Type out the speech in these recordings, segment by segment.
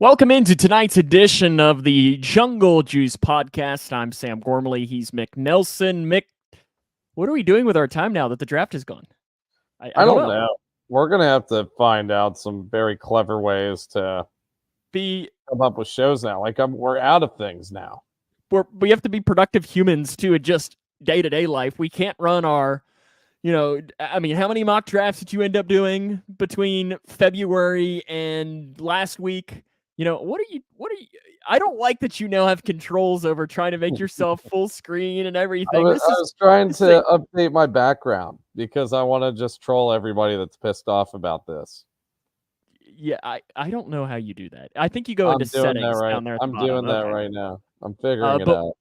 Welcome into tonight's edition of the Jungle Juice podcast. I'm Sam Gormley. He's Mick Nelson. Mick, what are we doing with our time now that the draft is gone? I don't know. We're going to have to find out some very clever ways to come up with shows now. We're out of things now. We have to be productive humans to adjust day-to-day life. We can't run our, how many mock drafts did you end up doing between February and last week? What are you, I don't like that you now have controls over trying to make yourself full screen and everything. I was trying to update my background because I want to just troll everybody that's pissed off about this. Yeah, I don't know how you do that. I think you go into settings down there at the bottom. I'm doing that right now. I'm figuring it out.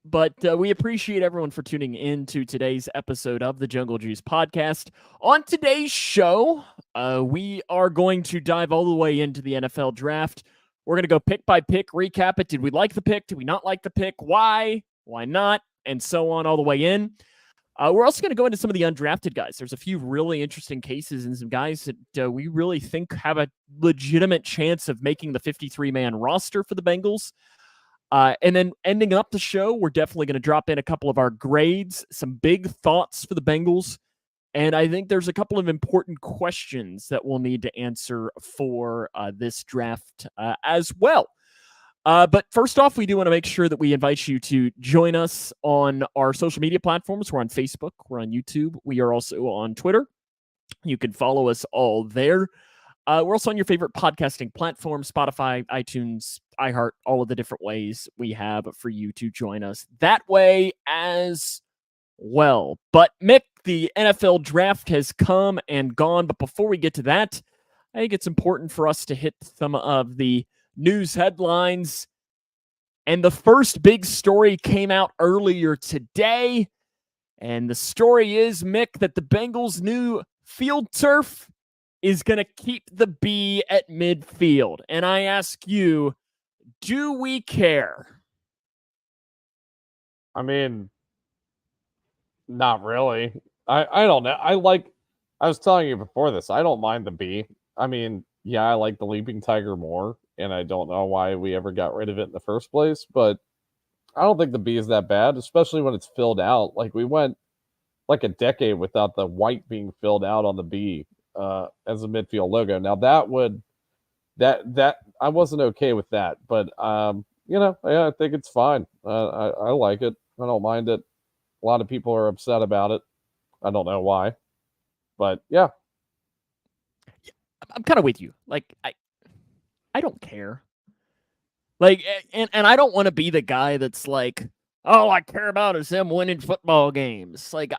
But we appreciate everyone for tuning in to today's episode of the Jungle Juice podcast. On today's show, we are going to dive all the way into the NFL draft. We're going to go pick by pick, recap it. Did we like the pick? Did we not like the pick? Why? Why not? And so on all the way in. We're also going to go into some of the undrafted guys. There's a few really interesting cases and some guys that we really think have a legitimate chance of making the 53-man roster for the Bengals. And then ending up the show, we're definitely going to drop in a couple of our grades, some big thoughts for the Bengals. And I think there's a couple of important questions that we'll need to answer for this draft as well. But first off, we do want to make sure that we invite you to join us on our social media platforms. We're on Facebook. We're on YouTube. We are also on Twitter. You can follow us all there. We're also on your favorite podcasting platform, Spotify, iTunes, iHeart, all of the different ways we have for you to join us that way as well. But Mick, the NFL draft has come and gone. But before we get to that, I think it's important for us to hit some of the news headlines. And the first big story came out earlier today. And the story is, Mick, that the Bengals' new field turf is going to keep the B at midfield. And I ask you, do we care? I mean, not really. I don't know. I was telling you before this, I don't mind the B. I mean, yeah, I like the Leaping Tiger more, and I don't know why we ever got rid of it in the first place, but I don't think the B is that bad, especially when it's filled out. Like, we went like a decade without the white being filled out on the B as a midfield logo. Now that I wasn't okay with that, but yeah, I think it's fine. I like it. I don't mind it. A lot of people are upset about it. I don't know why, but yeah. I'm kind of with you. Like, I don't care. Like, and I don't want to be the guy that's like, all I care about is them winning football games. Like,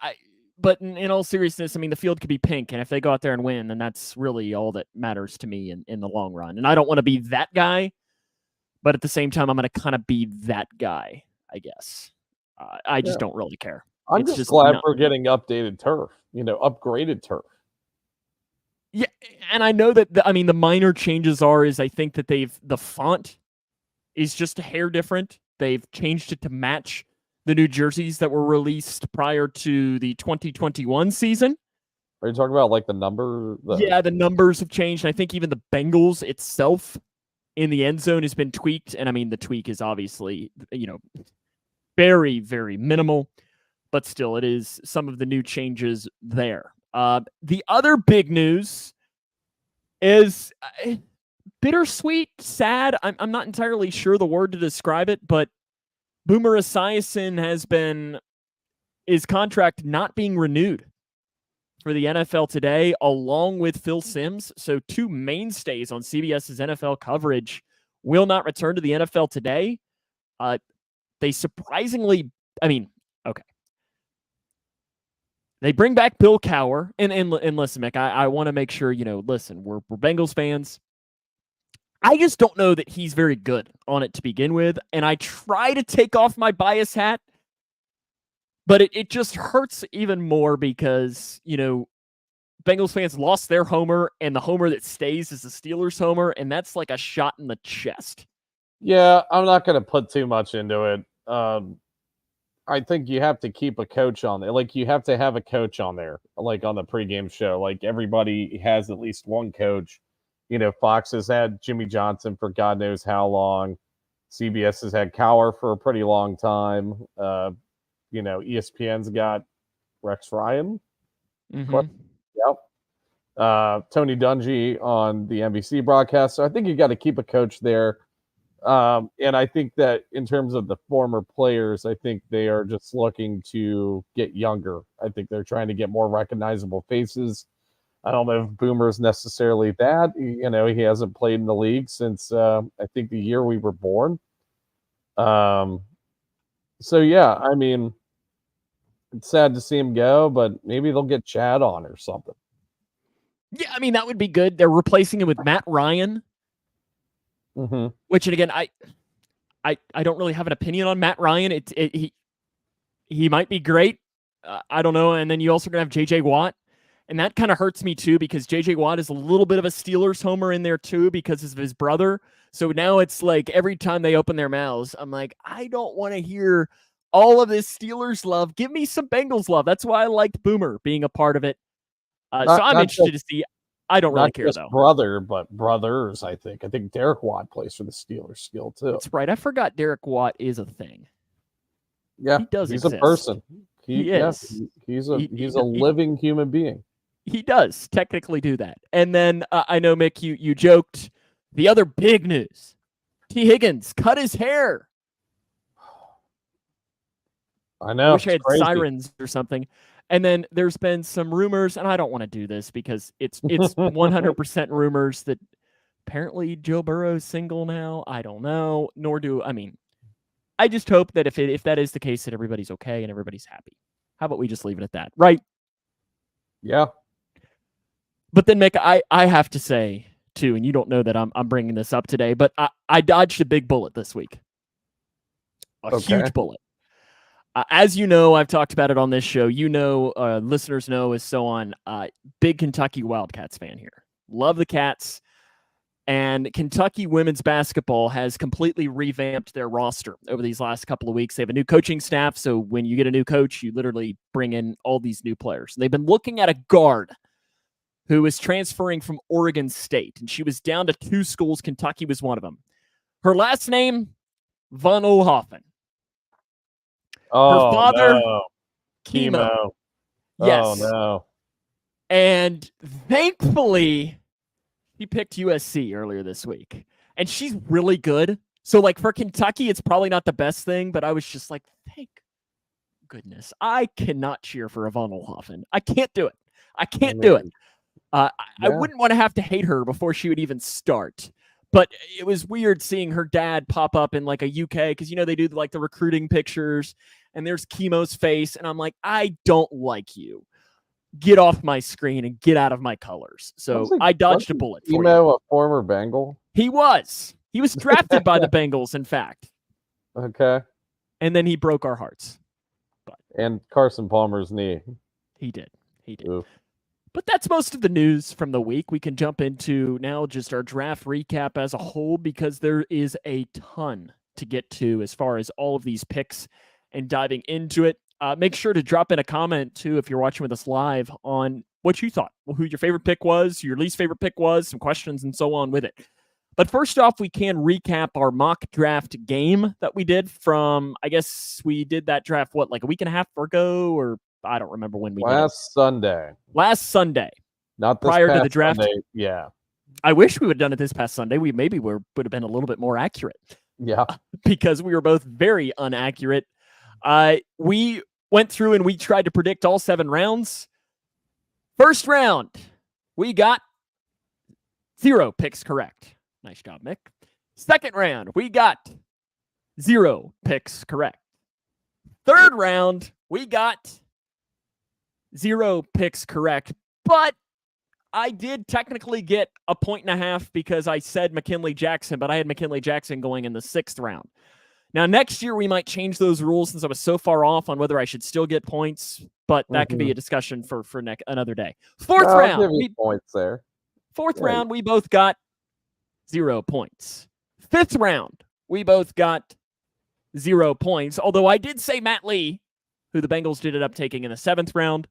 but in all seriousness, I mean, the field could be pink, and if they go out there and win, then that's really all that matters to me in the long run. And I don't want to be that guy, but at the same time, I'm going to kind of be that guy, I guess. I just don't really care. I'm just glad we're getting updated turf, upgraded turf. Yeah, and I know that, the minor changes is I think that the font is just a hair different. They've changed it to match the new jerseys that were released prior to the 2021 season. Are you talking about like the number? Yeah, the numbers have changed. I think even the Bengals itself in the end zone has been tweaked. And I mean, the tweak is obviously, very, very minimal, but still it is some of the new changes there. The other big news is bittersweet, sad. I'm not entirely sure the word to describe it, but Boomer Esiason his contract not being renewed for the NFL today, along with Phil Simms. So two mainstays on CBS's NFL coverage will not return to the NFL today. They surprisingly, okay. They bring back Bill Cowher. And listen, Mick, I want to make sure, listen, we're Bengals fans. I just don't know that he's very good on it to begin with. And I try to take off my bias hat, but it just hurts even more because, Bengals fans lost their homer, and the homer that stays is the Steelers homer, and that's like a shot in the chest. Yeah, I'm not going to put too much into it. I think you have to keep a coach on there. Like, you have to have a coach on there, like on the pregame show. Like, everybody has at least one coach, Fox has had Jimmy Johnson for God knows how long. CBS has had Cowher for a pretty long time. ESPN's got Rex Ryan. Mm-hmm. Yep. Tony Dungy on the NBC broadcast. So I think you got to keep a coach there. And I think that in terms of the former players, I think they are just looking to get younger. I think they're trying to get more recognizable faces. I don't know if Boomer's necessarily that. He hasn't played in the league since I think the year we were born. So yeah, I mean, it's sad to see him go, but maybe they'll get Chad on or something. Yeah, I mean, that would be good. They're replacing him with Matt Ryan. Mm-hmm. Which, and again, I don't really have an opinion on Matt Ryan. He might be great. I don't know. And then you also gonna have JJ Watt, and that kind of hurts me too because JJ Watt is a little bit of a Steelers homer in there too because of his brother. So now it's like every time they open their mouths, I'm like, I don't want to hear all of this Steelers love. Give me some Bengals love. That's why I liked Boomer being a part of it. So I'm interested to see. I don't really care though. Brother, but brothers. I think Derek Watt plays for the Steelers still too. That's right. I forgot Derek Watt is a thing. Yeah, he does. He's exist. a person. He is. He's a living human being. He does technically do that. And then I know, Mick, you joked. The other big news: T. Higgins cut his hair. I know. I wish I had sirens or something. And then there's been some rumors, and I don't want to do this because it's 100% rumors that apparently Joe Burrow's single now. I don't know. I just hope that if that is the case, that everybody's okay and everybody's happy. How about we just leave it at that, right? Yeah. But then, Mick, I have to say too, and you don't know that I'm bringing this up today, but I dodged a big bullet this week. A huge bullet. As you know, I've talked about it on this show. Listeners know, is so on. Big Kentucky Wildcats fan here. Love the Cats. And Kentucky women's basketball has completely revamped their roster over these last couple of weeks. They have a new coaching staff. So when you get a new coach, you literally bring in all these new players. They've been looking at a guard who is transferring from Oregon State. And she was down to 2 schools. Kentucky was one of them. Her last name, Von Oelhoffen. Her father, no. Chemo. Yes. Oh, no. And thankfully, he picked USC earlier this week. And she's really good. So, like, for Kentucky, it's probably not the best thing, but I was just like, thank goodness. I cannot cheer for a Von Oelhoffen. I can't do it. I can't do it. I wouldn't want to have to hate her before she would even start. But it was weird seeing her dad pop up in like a UK because, they do like the recruiting pictures and there's Chemo's face. And I'm like, I don't like you. Get off my screen and get out of my colors. So I dodged a bullet for you. A former Bengal? He was. He was drafted by the Bengals, in fact. Okay. And then he broke our hearts. And Carson Palmer's knee. He did. Oof. But that's most of the news from the week. We can jump into now just our draft recap as a whole because there is a ton to get to as far as all of these picks and diving into it. Make sure to drop in a comment, too, if you're watching with us live on what you thought, who your favorite pick was, your least favorite pick was, some questions and so on with it. But first off, we can recap our mock draft game that we did from, I guess we did that draft, like a week and a half ago, or I don't remember when we did. Last Sunday. Not this prior to the draft. Sunday. Yeah. I wish we would have done it this past Sunday. We maybe would have been a little bit more accurate. Yeah. Because we were both very inaccurate. We went through and we tried to predict all 7 rounds. First round, we got 0 picks correct. Nice job, Mick. Second round, we got 0 picks correct. Third round, we got 0 picks correct, but I did technically get a 1.5 because I said McKinley Jackson, but I had McKinley Jackson going in the 6th round. Now, next year, we might change those rules since I was so far off on whether I should still get points, but that could be a discussion for another day. Fourth round. Points there. Fourth round, we both got 0 points. Fifth round, we both got 0 points, although I did say Matt Lee, who the Bengals did end up taking in the 7th round.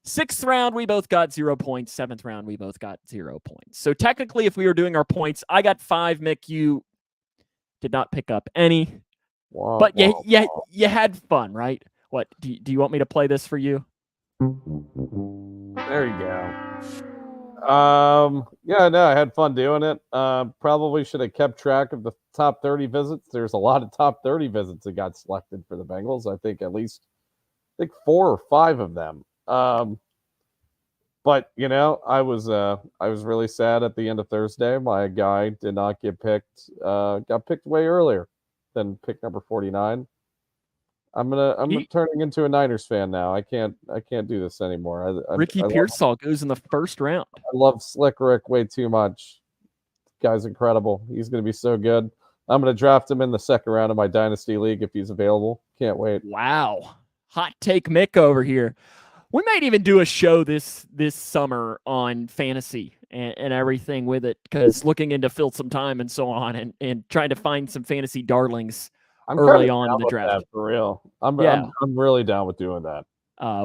6th round, we both got 0 points. 7th round, we both got 0 points. So technically, if we were doing our points, I got 5. Mick, you did not pick up any. But you had fun, right? What, do you want me to play this for you? There you go. Yeah, no, I had fun doing it. Probably should have kept track of the top 30 visits. There's a lot of top 30 visits that got selected for the Bengals. I think 4 or 5 of them. But I was really sad at the end of Thursday. My guy did not get picked. Got picked way earlier than pick number 49. I'm turning into a Niners fan now. I can't do this anymore. Ricky Pearsall goes in the 1st round. I love Slick Rick way too much. This guy's incredible. He's going to be so good. I'm going to draft him in the 2nd round of my Dynasty League if he's available. Can't wait. Wow. Hot take Mick over here. We might even do a show this summer on fantasy and everything with it, because looking into fill some time and so on, and trying to find some fantasy darlings early on in the draft. For real. I'm really down with doing that.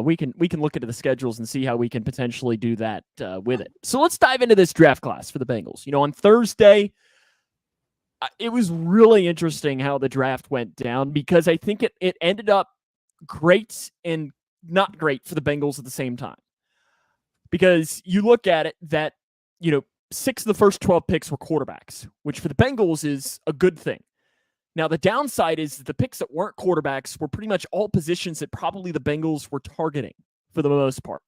We can look into the schedules and see how we can potentially do that with it. So let's dive into this draft class for the Bengals. On Thursday, it was really interesting how the draft went down, because I think it ended up great and not great for the Bengals at the same time. Because you look at it that, 6 of the first 12 picks were quarterbacks, which for the Bengals is a good thing. Now, the downside is that the picks that weren't quarterbacks were pretty much all positions that probably the Bengals were targeting for the most part.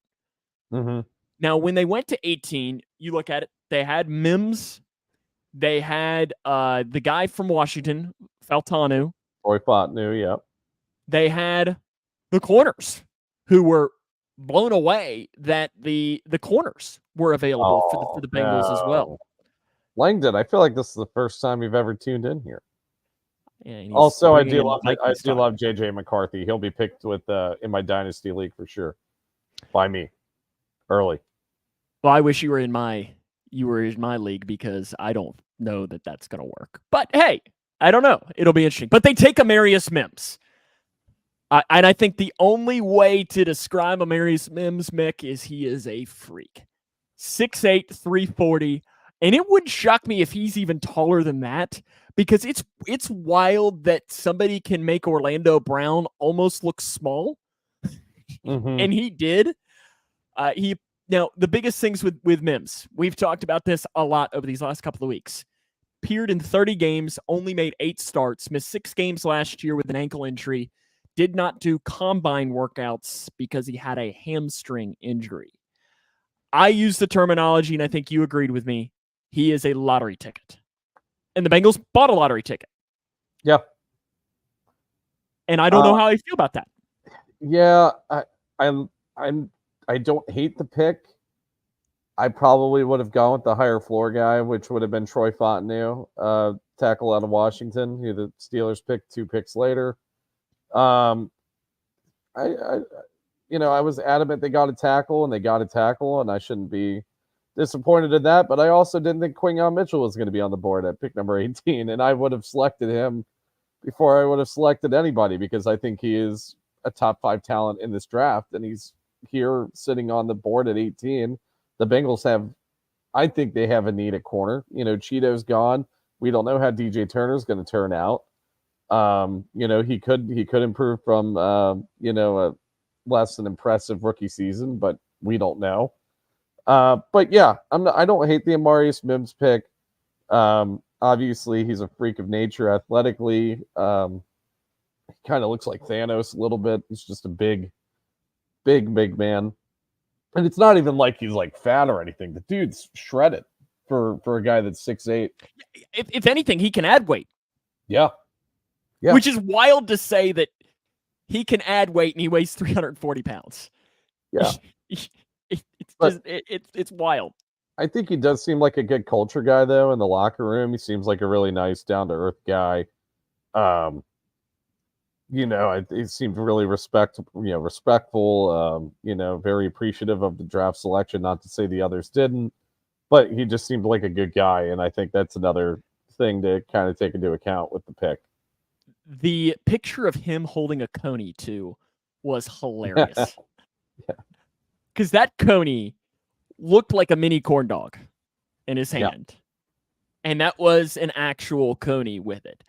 Mm-hmm. Now, when they went to 18, you look at it, they had Mims. They had the guy from Washington, Faltanu. Troy Fatanu, yeah. They had the corners, who were blown away that the corners were available for the Bengals as well. Langdon, I feel like this is the first time you've ever tuned in here. Yeah, also, I do love JJ McCarthy. He'll be picked with in my Dynasty League for sure by me early. Well, I wish you were in my league, because I don't know that that's going to work. But hey, I don't know. It'll be interesting. But they take Amarius Mims. And I think the only way to describe Amarius Mims, Mick, is he is a freak. 6'8", 340. And it wouldn't shock me if he's even taller than that, because it's wild that somebody can make Orlando Brown almost look small. Mm-hmm. And he did. Now, the biggest things with Mims, we've talked about this a lot over these last couple of weeks. Appeared in 30 games, only made 8 starts, missed 6 games last year with an ankle injury, did not do combine workouts because he had a hamstring injury. I use the terminology, and I think you agreed with me, he is a lottery ticket. And the Bengals bought a lottery ticket. Yeah. And I don't know how I feel about that. Yeah, I don't hate the pick. I probably would have gone with the higher floor guy, which would have been Troy Fontenot, tackle out of Washington, who the Steelers picked 2 picks later. I was adamant they got a tackle, and I shouldn't be disappointed in that. But I also didn't think Quinyon Mitchell was going to be on the board at pick number 18, and I would have selected him before I would have selected anybody, because I think he is a top 5 talent in this draft, and he's here sitting on the board at 18. The Bengals I think they have a need at corner. Cheeto's gone. We don't know how DJ Turner's going to turn out. He could improve from a less than impressive rookie season, but we don't know. But yeah, I don't hate the Amarius Mims pick. Obviously he's a freak of nature athletically. He kind of looks like Thanos a little bit. He's just a big man. And it's not even like he's like fat or anything. The dude's shredded for a guy that's 6'8". If anything, he can add weight. Yeah. Which is wild to say, that he can add weight and he weighs 340 pounds. Yeah. It's wild. I think he does seem like a good culture guy, though, in the locker room. He seems like a really nice, down-to-earth guy. He seemed really respectful, very appreciative of the draft selection, not to say the others didn't, but he just seemed like a good guy, and I think that's another thing to kind of take into account with the pick. The picture of him holding a coney, too, was hilarious. Yeah. because that Coney looked like a mini corn dog in his hand. Yeah. And that was an actual Coney with it.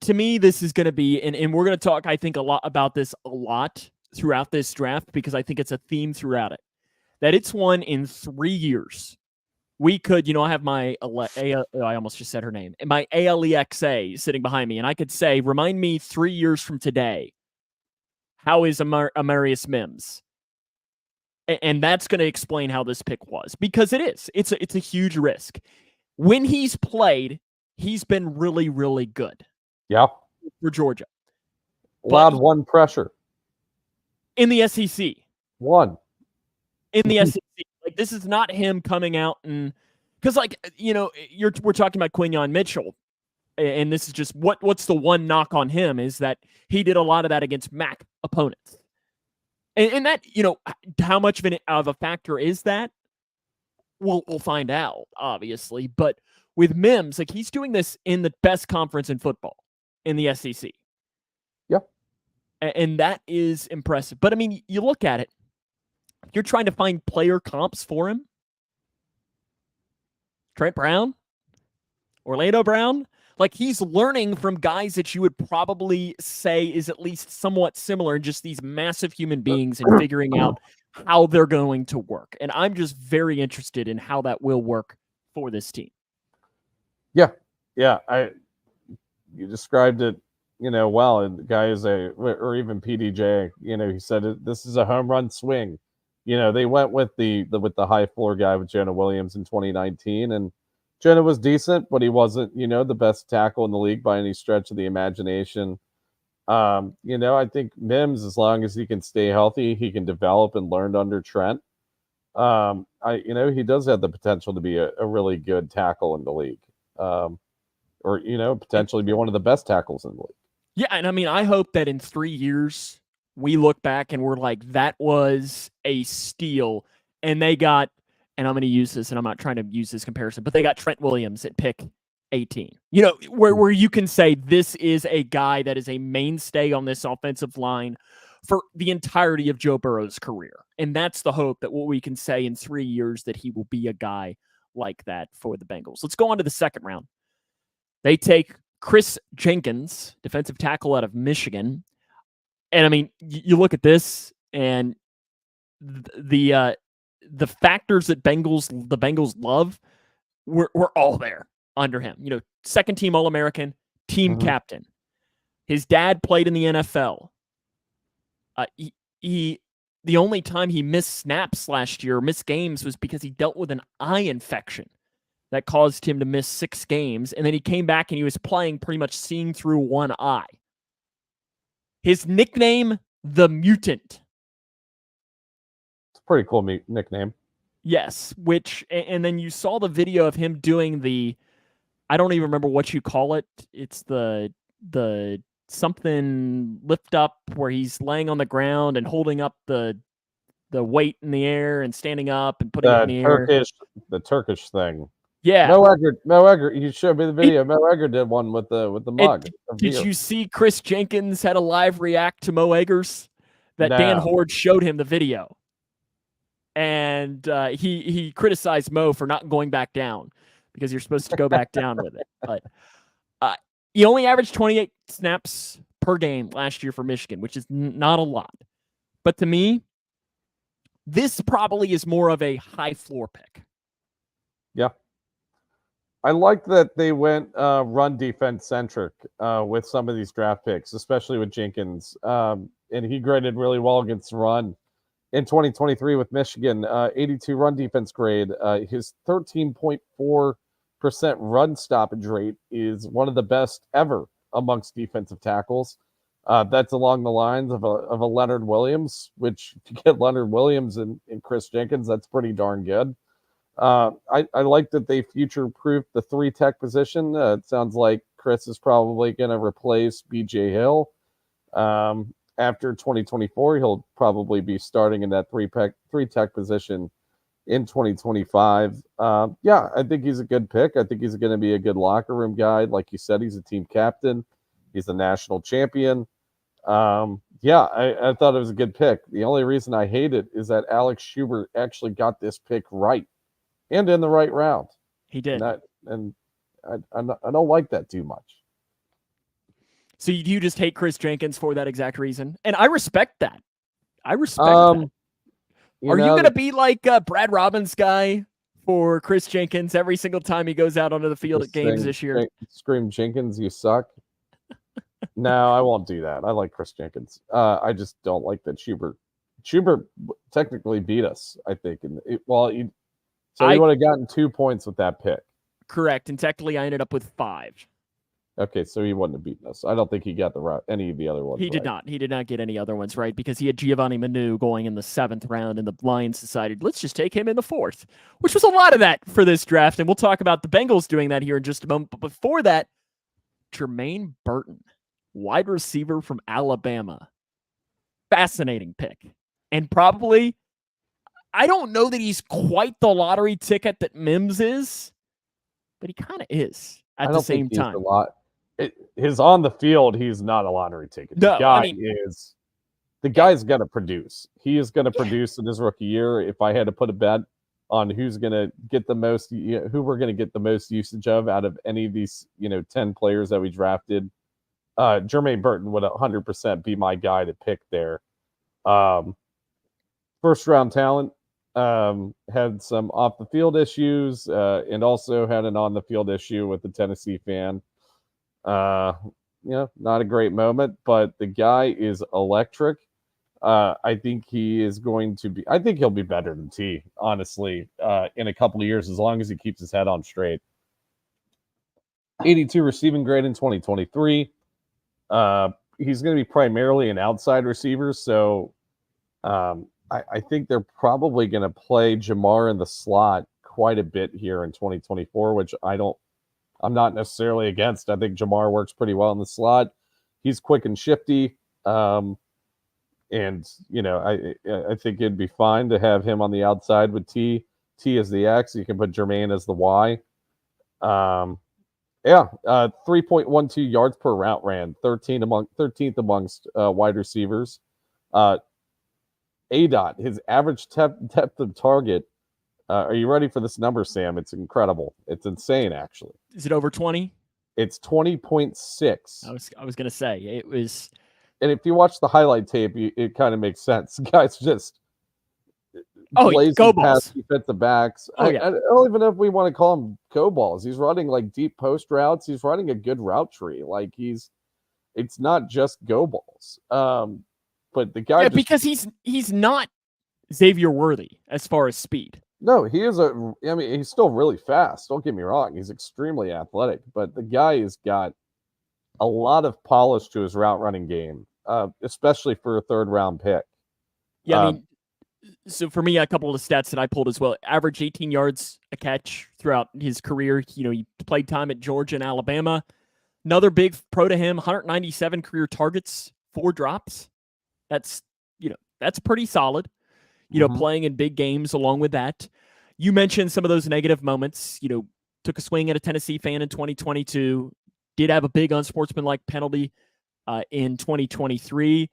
To me, this is going to be, and we're going to talk, I think, a lot about this a lot throughout this draft because I think it's a theme throughout it, that it's one in 3 years. We could, I have my, I almost just said her name, my ALEXA sitting behind me, and I could say, remind me 3 years from today, how is Amarius Mims? And that's going to explain how this pick was, because it is. It's a huge risk. When he's played, he's been really, really good. Yeah. For Georgia. Allowed one pressure. In the SEC. One. In the SEC. Like, this is not him coming out and... Because, like, we're talking about Quinyon Mitchell, and this is just... What's the one knock on him is that he did a lot of that against MAC opponents. And that, how much of a factor is that? We'll find out, obviously. But with Mims, like, he's doing this in the best conference in football, in the SEC. Yep. And that is impressive. But, I mean, you look at it. You're trying to find player comps for him. Trent Brown? Orlando Brown? Like, he's learning from guys that you would probably say is at least somewhat similar, just these massive human beings, and figuring out how they're going to work. And I'm just very interested in how that will work for this team. Yeah. Yeah. You described it, well, and the guy is or even PDJ, he said this is a home run swing. They went with the high floor guy with Jonah Williams in 2019, and Jonah was decent, but he wasn't, the best tackle in the league by any stretch of the imagination. I think Mims, as long as he can stay healthy, he can develop and learn under Trent. He does have the potential to be a really good tackle in the league. Or potentially be one of the best tackles in the league. Yeah, and I mean, I hope that in 3 years we look back and we're like, that was a steal, and they got, and I'm going to use this, and I'm not trying to use this comparison, but they got Trent Williams at pick 18. Where you can say this is a guy that is a mainstay on this offensive line for the entirety of Joe Burrow's career, and that's the hope that what we can say in 3 years that he will be a guy like that for the Bengals. Let's go on to the second round. They take Chris Jenkins, defensive tackle out of Michigan. And I mean, you look at this, and the factors that the Bengals love were all there under him. Second team All-American, team captain. His dad played in the NFL. The only time he missed snaps last year, missed games, was because he dealt with an eye infection that caused him to miss 6 games. And then he came back and he was playing pretty much seeing through one eye. His nickname, the Mutant. It's a pretty cool nickname. Yes, and then you saw the video of him doing I don't even remember what you call it. It's the something lift up where he's laying on the ground and holding up the weight in the air and standing up and putting it in the air. The Turkish thing. Yeah. Mo Egger, you showed me the video. Mo Egger did one with the mug. Did you see Chris Jenkins had a live react to Mo Eggers? Dan Horde showed him the video. And he criticized Mo for not going back down because you're supposed to go back down with it. But he only averaged 28 snaps per game last year for Michigan, which is not a lot. But to me, this probably is more of a high floor pick. Yeah. I like that they went run defense centric with some of these draft picks, especially with Jenkins. And he graded really well against the run in 2023 with Michigan, 82 run defense grade. His 13.4% run stoppage rate is one of the best ever amongst defensive tackles. That's along the lines of a Leonard Williams, which if you get Leonard Williams and Chris Jenkins, that's pretty darn good. I like that they future-proofed the 3-tech position. It sounds like Chris is probably going to replace B.J. Hill. After 2024, he'll probably be starting in that 3-tech position in 2025. Yeah, I think he's a good pick. I think he's going to be a good locker room guy. Like you said, he's a team captain. He's a national champion. Yeah, I thought it was a good pick. The only reason I hate it is that Alex Schubert actually got this pick right and in the right round. He did. And I don't like that too much. So you just hate Chris Jenkins for that exact reason? And I respect that. I respect that. Are you going to be like Brad Robbins' guy for Chris Jenkins every single time he goes out onto the field at games this year? Scream Jenkins, you suck. No, I won't do that. I like Chris Jenkins. I just don't like that Schubert technically beat us, I think. And he would have gotten 2 points with that pick. Correct. And technically, I ended up with 5. Okay, so he wouldn't have beaten us. I don't think he got any of the other ones. He did not. He did not get any other ones right because he had Giovanni Manu going in the 7th round, and the Lions decided, let's just take him in the 4th, which was a lot of that for this draft. And we'll talk about the Bengals doing that here in just a moment. But before that, Jermaine Burton, wide receiver from Alabama. Fascinating pick. And probably, I don't know that he's quite the lottery ticket that Mims is, but he kind of is at the same time. His on the field, he's not a lottery ticket. The guy's going to produce. He is going to produce in his rookie year. If I had to put a bet on who's going to get the most, who we're going to get the most usage of out of any of these, 10 players that we drafted, Jermaine Burton would 100% be my guy to pick there. First round talent, had some off the field issues, and also had an on the field issue with the Tennessee fan. Not a great moment, but the guy is electric. I think he'll be better than T, honestly, in a couple of years, as long as he keeps his head on straight. 82 receiving grade in 2023. He's going to be primarily an outside receiver, so I think they're probably going to play Jamar in the slot quite a bit here in 2024, which I'm not necessarily against. I think Jamar works pretty well in the slot. He's quick and shifty. I think it'd be fine to have him on the outside with T. T as the X. You can put Jermaine as the Y. 3.12 yards per route ran, 13th amongst wide receivers. ADOT, his average depth of target. Are you ready for this number, Sam? It's incredible. It's insane, actually. Is it over 20? It's 20.6. I was going to say it was. And if you watch the highlight tape, it kind of makes sense. The guy's just go balls. Defensive backs. Oh, yeah. I don't even know if we want to call him go balls. He's running like deep post routes. He's running a good route tree. Like it's not just go balls. But the guy, because he's not Xavier Worthy as far as speed. No, he's still really fast. Don't get me wrong. He's extremely athletic, but the guy has got a lot of polish to his route running game, especially for a 3rd round pick. Yeah, so for me, a couple of stats that I pulled as well. Average 18 yards a catch throughout his career. He played time at Georgia and Alabama. Another big pro to him, 197 career targets, 4 drops. That's pretty solid. Playing in big games along with that. You mentioned some of those negative moments. Took a swing at a Tennessee fan in 2022. Did have a big unsportsmanlike penalty in 2023.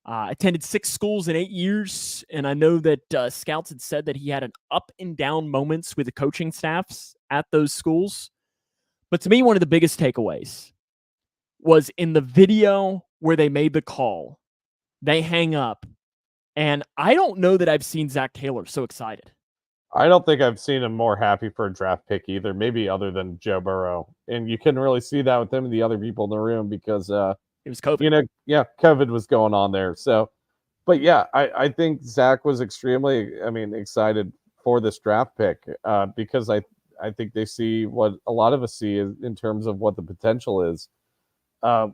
Attended 6 schools in 8 years, and I know that scouts had said that he had an up and down moments with the coaching staffs at those schools. But to me, one of the biggest takeaways was in the video where they made the call. They hang up, and I don't know that I've seen Zach Taylor so excited. I don't think I've seen him more happy for a draft pick either, maybe other than Joe Burrow. And you couldn't really see that with him and the other people in the room because it was COVID. COVID was going on there. So, but yeah, I think Zach was extremely, excited for this draft pick because I think they see what a lot of us see in terms of what the potential is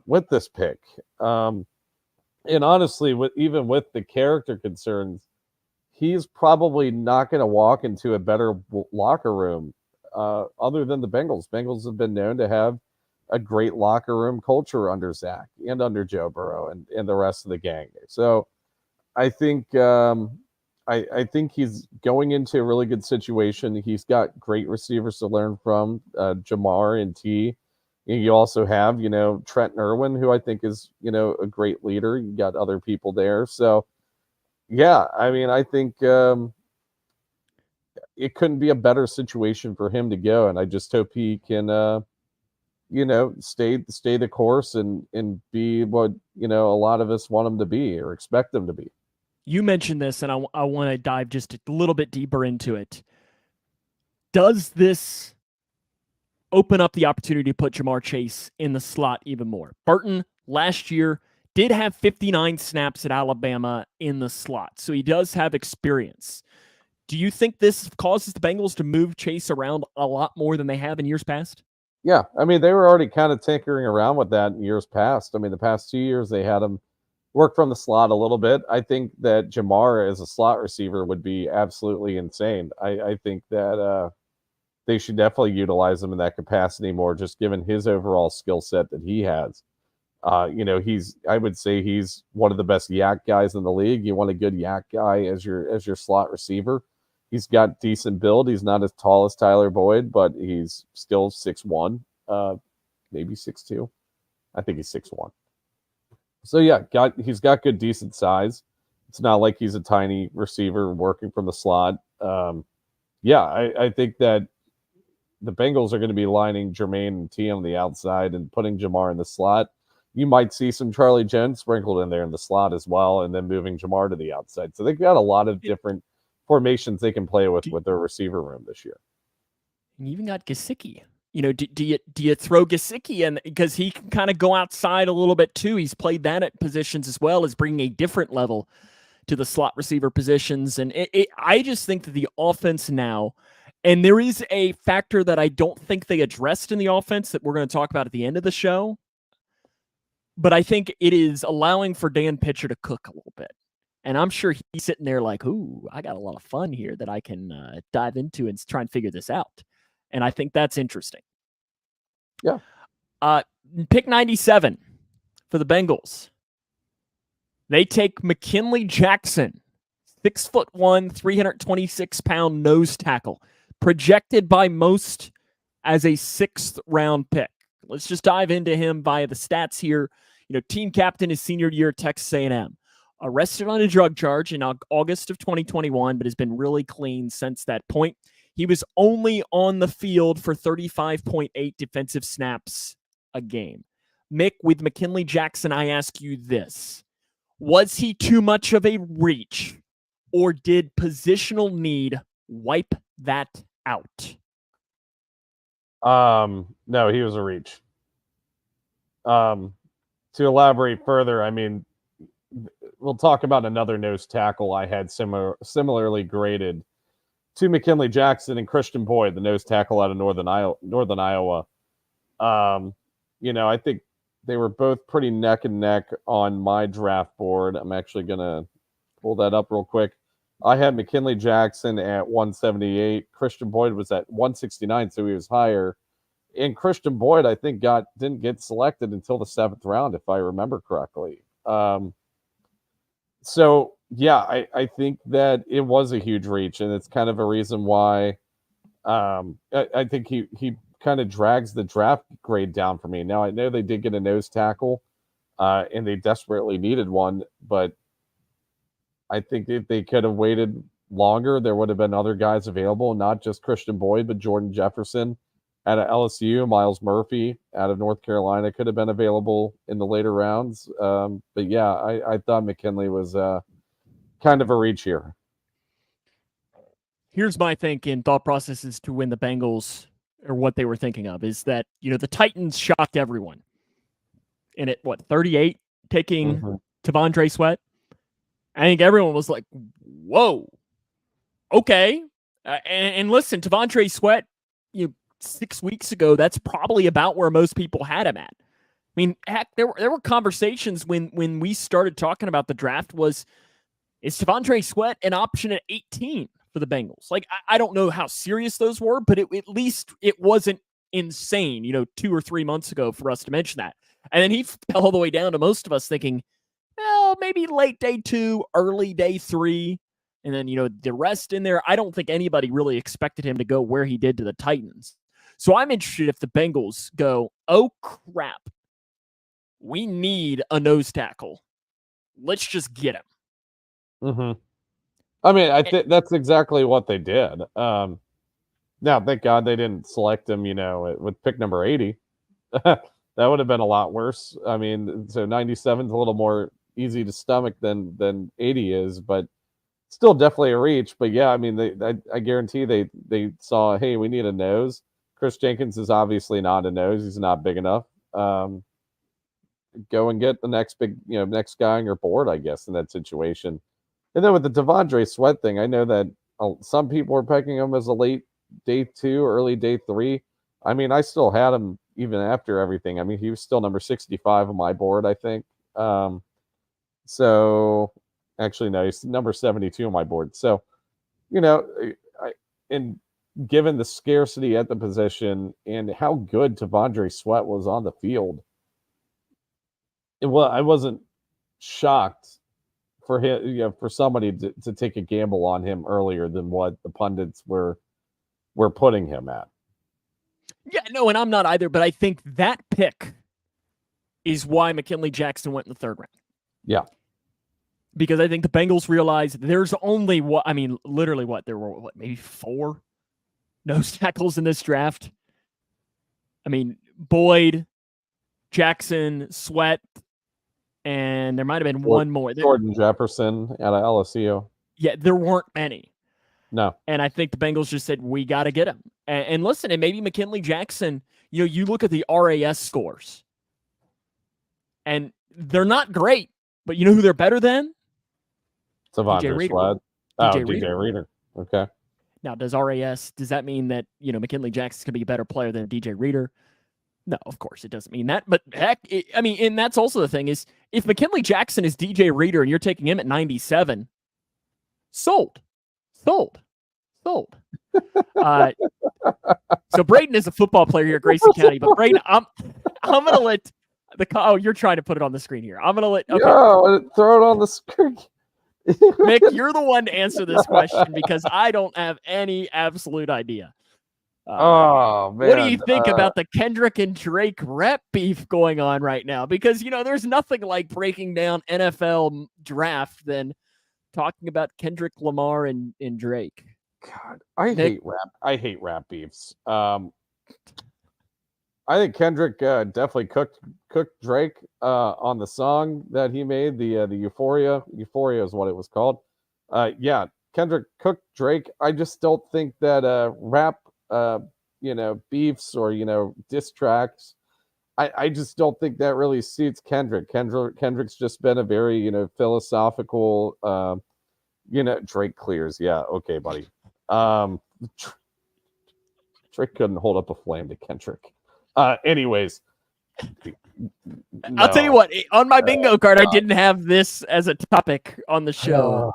with this pick. And honestly, even with the character concerns, he's probably not going to walk into a better locker room other than the Bengals. Bengals have been known to have a great locker room culture under Zach and under Joe Burrow and the rest of the gang. So I think I think he's going into a really good situation. He's got great receivers to learn from, Jamar and T. You also have, Trent Irwin, who I think is, a great leader. You got other people there. So, yeah, I mean, I think it couldn't be a better situation for him to go. And I just hope he can, stay the course and be what, a lot of us want him to be or expect him to be. You mentioned this, and I want to dive just a little bit deeper into it. Does this open up the opportunity to put Jamar Chase in the slot even more? Burton last year did have 59 snaps at Alabama in the slot, so he does have experience. Do you think this causes the Bengals to move Chase around a lot more than they have in years past? Yeah, I mean, they were already kind of tinkering around with that in years past. I mean, the past 2 years they had him work from the slot a little bit. I think that Jamar as a slot receiver would be absolutely insane. I think that they should definitely utilize him in that capacity more, just given his overall skill set that he has. I would say he's one of the best yak guys in the league. You want a good yak guy as your slot receiver. He's got decent build. He's not as tall as Tyler Boyd, but he's still 6'1", maybe 6'2". I think he's 6'1". So yeah, he's got good, decent size. It's not like he's a tiny receiver working from the slot. Yeah, I think that the Bengals are going to be lining Jermaine and T on the outside and putting Jamar in the slot. You might see some Charlie Jones sprinkled in there in the slot as well, and then moving Jamar to the outside. So they've got a lot of different formations they can play with their receiver room this year. And you even got Gesicki. Do you throw Gesicki in because he can kind of go outside a little bit too? He's played that at positions as well as bringing a different level to the slot receiver positions. And I just think that the offense now, and there is a factor that I don't think they addressed in the offense that we're going to talk about at the end of the show, but I think it is allowing for Dan Pitcher to cook a little bit. And I'm sure he's sitting there like, ooh, I got a lot of fun here that I can dive into and try and figure this out. And I think that's interesting. Yeah. Pick 97 for the Bengals. They take McKinley Jackson, 6'1", 326-pound nose tackle, projected by most as a 6th-round pick. Let's just dive into him via the stats here. Team captain his senior year at Texas A&M. Arrested on a drug charge in August of 2021, but has been really clean since that point. He was only on the field for 35.8 defensive snaps a game. Mick, with McKinley Jackson, I ask you this. Was he too much of a reach, or did positional need wipe that out? No, he was a reach. To elaborate further, I mean, we'll talk about another nose tackle I had similarly graded to McKinley Jackson and Christian Boyd, the nose tackle out of Northern Iowa. I think they were both pretty neck and neck on my draft board. I'm actually going to pull that up real quick. I had McKinley Jackson at 178. Christian Boyd was at 169, so he was higher. And Christian Boyd, I think, didn't get selected until the 7th round, if I remember correctly. So, yeah, I think that it was a huge reach, and it's kind of a reason why I think he kind of drags the draft grade down for me. Now, I know they did get a nose tackle, and they desperately needed one, but I think if they could have waited longer, there would have been other guys available, not just Christian Boyd, but Jordan Jefferson out of LSU, Miles Murphy out of North Carolina could have been available in the later rounds. But yeah, I thought McKinley was kind of a reach here. Here's my thinking, thought processes to when the Bengals, or what they were thinking of, is that, the Titans shocked everyone. And at 38, taking T'Vondre Sweat, I think everyone was like, whoa, okay. And listen, T'Vondre Sweat, 6 weeks ago, that's probably about where most people had him at. I mean, heck, there were conversations when we started talking about the draft is T'Vondre Sweat an option at 18 for the Bengals? Like, I don't know how serious those were, but at least it wasn't insane, 2 or 3 months ago for us to mention that. And then he fell all the way down to most of us thinking, well, maybe late day 2, early day 3. And then, the rest in there, I don't think anybody really expected him to go where he did to the Titans. So I'm interested if the Bengals go, oh crap, we need a nose tackle. Let's just get him. Mm-hmm. I mean, I think that's exactly what they did. Now, thank God they didn't select him, with pick number 80. That would have been a lot worse. I mean, so 97 is a little more easy to stomach than 80 is, but still definitely a reach. But yeah, I mean, I guarantee they saw, hey, we need a nose. Chris Jenkins is obviously not a nose. He's not big enough. Go and get the next next guy on your board, I guess, in that situation. And then with the Devondre Sweat thing, I know that some people are picking him as a late day 2, early day 3. I mean, I still had him even after everything. I mean, he was still number 65 on my board, I think. So actually, no, he's number 72 on my board. So, and given the scarcity at the position and how good Devondre Sweat was on the field, I wasn't shocked for him, for somebody to take a gamble on him earlier than what the pundits were putting him at. Yeah, no, and I'm not either, but I think that pick is why McKinley Jackson went in the 3rd round. Yeah. Because I think the Bengals realized there's only literally there were maybe 4 nose tackles in this draft. I mean, Boyd, Jackson, Sweat, and there might have been one more. Jordan Jefferson out of LSU. Yeah, there weren't many. No. And I think the Bengals just said, we got to get him. And listen, and maybe McKinley Jackson, you look at the RAS scores, and they're not great, but you know who they're better than? Devondre Sweat. DJ Reader. Okay. Now, does that mean that, McKinley Jackson's going to be a better player than DJ Reader? No, of course it doesn't mean that. But heck, and that's also the thing is, if McKinley Jackson is DJ Reader and you're taking him at 97, sold. So Braden is a football player here at Grayson County, but Braden, I'm going to let you're trying to put it on the screen here. I'm going to let, okay. Yeah, throw it on the screen. Mick, you're the one to answer this question because I don't have any absolute idea. Man. What do you think about the Kendrick and Drake rep beef going on right now? Because, there's nothing like breaking down NFL draft than talking about Kendrick Lamar and Drake. God, I hate rap beefs. I think Kendrick definitely cooked Drake on the song that he made, the Euphoria. Euphoria is what it was called. Yeah, Kendrick cooked Drake. I just don't think that rap beefs or diss tracks. I just don't think that really suits Kendrick. Kendrick's just been a very philosophical. Drake clears. Yeah, okay, buddy. Drake couldn't hold up a flame to Kendrick. Anyways, no. I'll tell you what. On my bingo card, I didn't have this as a topic on the show.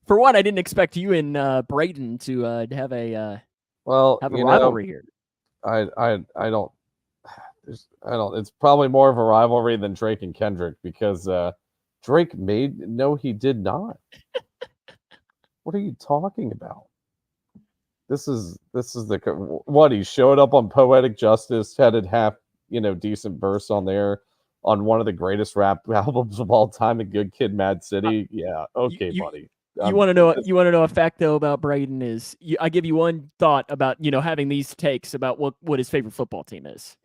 For one, I didn't expect you and Braden to have a rivalry here. I don't. It's probably more of a rivalry than Drake and Kendrick because Drake made. No, he did not. What are you talking about? This is what he showed up on Poetic Justice, had a half decent verse on there on one of the greatest rap albums of all time, A Good Kid, Mad City. Yeah, okay, buddy. You want to know? You want to know a fact though about Braden is? I give you one thought about having these takes about what his favorite football team is.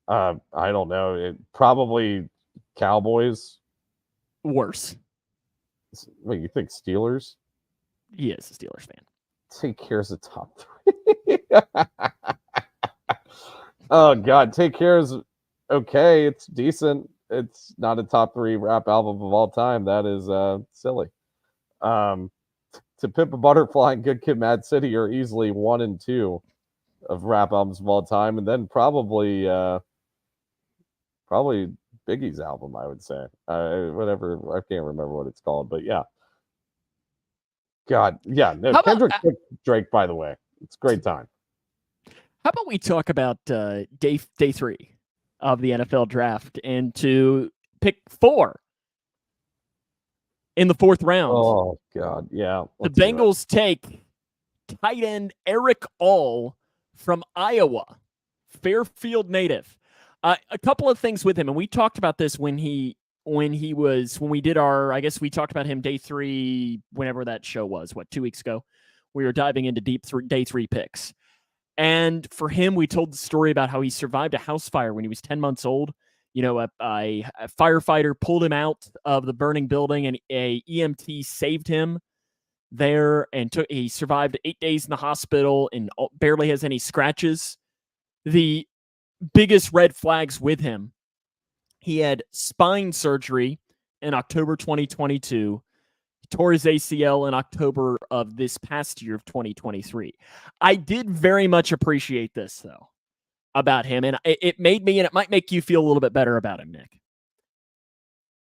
I don't know. Probably Cowboys. Worse. Wait, you think Steelers? He is a Steelers fan. Take Care's a top 3. Oh God, Take Care is okay. It's decent. It's not a top 3 rap album of all time. That is silly. To Pimp a Butterfly and Good Kid, Mad City are easily 1 and 2 of rap albums of all time, and then probably Biggie's album, I would say. Whatever, I can't remember what it's called, but yeah. God, yeah, no, Kendrick Drake, by the way. It's a great time. How about we talk about day 3 of the NFL draft and to pick 4 in the 4th round? Oh, God, yeah. The Bengals take tight end Eric All from Iowa Fairfield native. A couple of things with him, and we talked about this when we did our, I guess we talked about him day 3, whenever that show was, 2 weeks ago. We were diving into day 3 picks. And for him, we told the story about how he survived a house fire when he was 10 months old. A firefighter pulled him out of the burning building, and a EMT saved him there, and he survived 8 days in the hospital and barely has any scratches. The biggest red flags with him: he had spine surgery in October 2022. He tore his ACL in October of this past year of 2023. I did very much appreciate this, though, about him, and it made me, and it might make you feel a little bit better about him, Nick.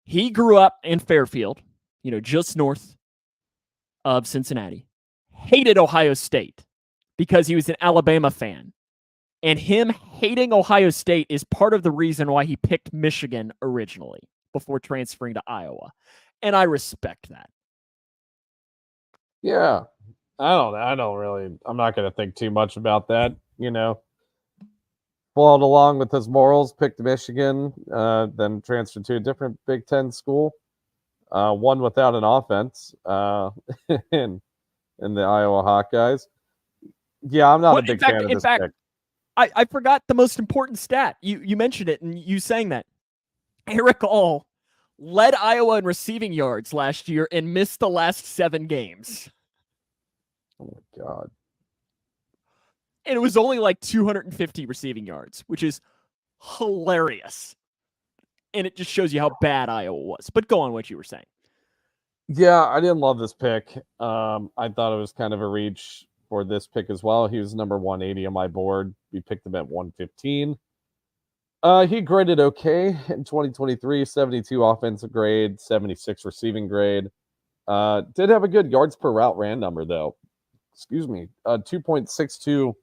He grew up in Fairfield, just north of Cincinnati. Hated Ohio State because he was an Alabama fan. And him hating Ohio State is part of the reason why he picked Michigan originally before transferring to Iowa. And I respect that. Yeah. I'm not going to think too much about that, Followed along with his morals, picked Michigan, then transferred to a different Big Ten school, one without an offense in the Iowa Hawkeyes. Yeah, I'm not a big fan of this pick. I forgot the most important stat. You mentioned it, and you saying that. Eric All led Iowa in receiving yards last year and missed the last 7 games. Oh, my God. And it was only like 250 receiving yards, which is hilarious. And it just shows you how bad Iowa was. But go on what you were saying. Yeah, I didn't love this pick. I thought it was kind of a reach for this pick as well. He was number 180 on my board. We picked him at 115. He graded okay in 2023, 72 offensive grade, 76 receiving grade. Did have a good yards per route ran number, though. 2.62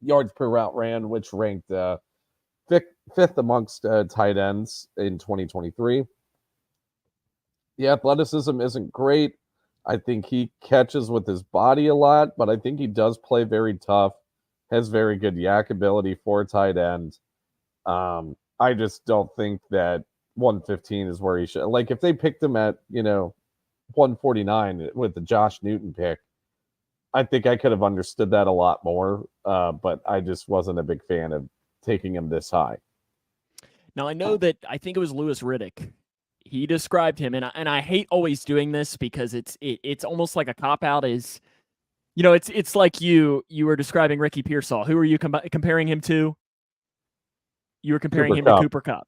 yards per route ran, which ranked fifth amongst tight ends in 2023. The athleticism isn't great. I think he catches with his body a lot, but I think he does play very tough, has very good yak ability for tight end. I just don't think that 115 is where he should. Like, if they picked him at, 149 with the Josh Newton pick, I think I could have understood that a lot more, but I just wasn't a big fan of taking him this high. Now, I know that I think it was Louis Riddick. He described him, and I hate always doing this because it's almost like a cop-out. It's like you were describing Ricky Pearsall. Who are you comparing him to? You were comparing him to Cooper Kupp.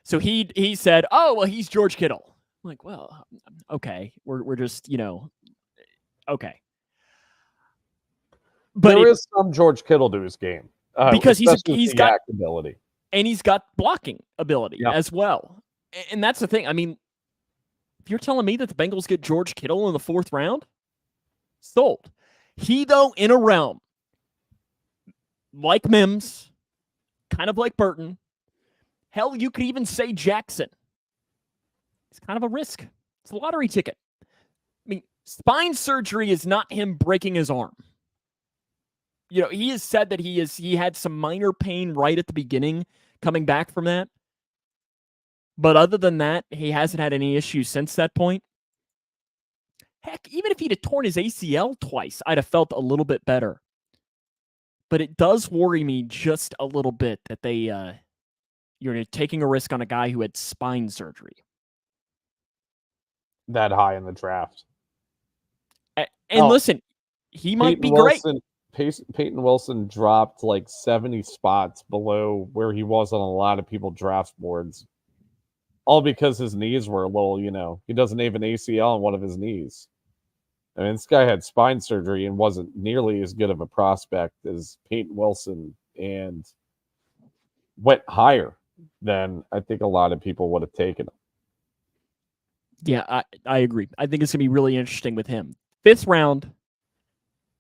So he said, "Oh, well, he's George Kittle." I'm like, well, okay, we're just okay. But there is some George Kittle to his game because he's got ability, and he's got blocking ability as well. And that's the thing. I mean, if you're telling me that the Bengals get George Kittle in the 4th round, sold. He, though, in a realm like Mims, kind of like Burton, hell, you could even say Jackson. It's kind of a risk. It's a lottery ticket. I mean, spine surgery is not him breaking his arm. He has said that he had some minor pain right at the beginning coming back from that. But other than that, he hasn't had any issues since that point. Heck, even if he'd have torn his ACL twice, I'd have felt a little bit better. But it does worry me just a little bit that you're taking a risk on a guy who had spine surgery. That high in the draft. And listen, he might be great. Peyton Wilson dropped like 70 spots below where he was on a lot of people's draft boards. All because his knees were a little, he doesn't have an ACL on one of his knees. I mean, this guy had spine surgery and wasn't nearly as good of a prospect as Peyton Wilson, and went higher than I think a lot of people would have taken him. Yeah, I agree. I think it's going to be really interesting with him. 5th round,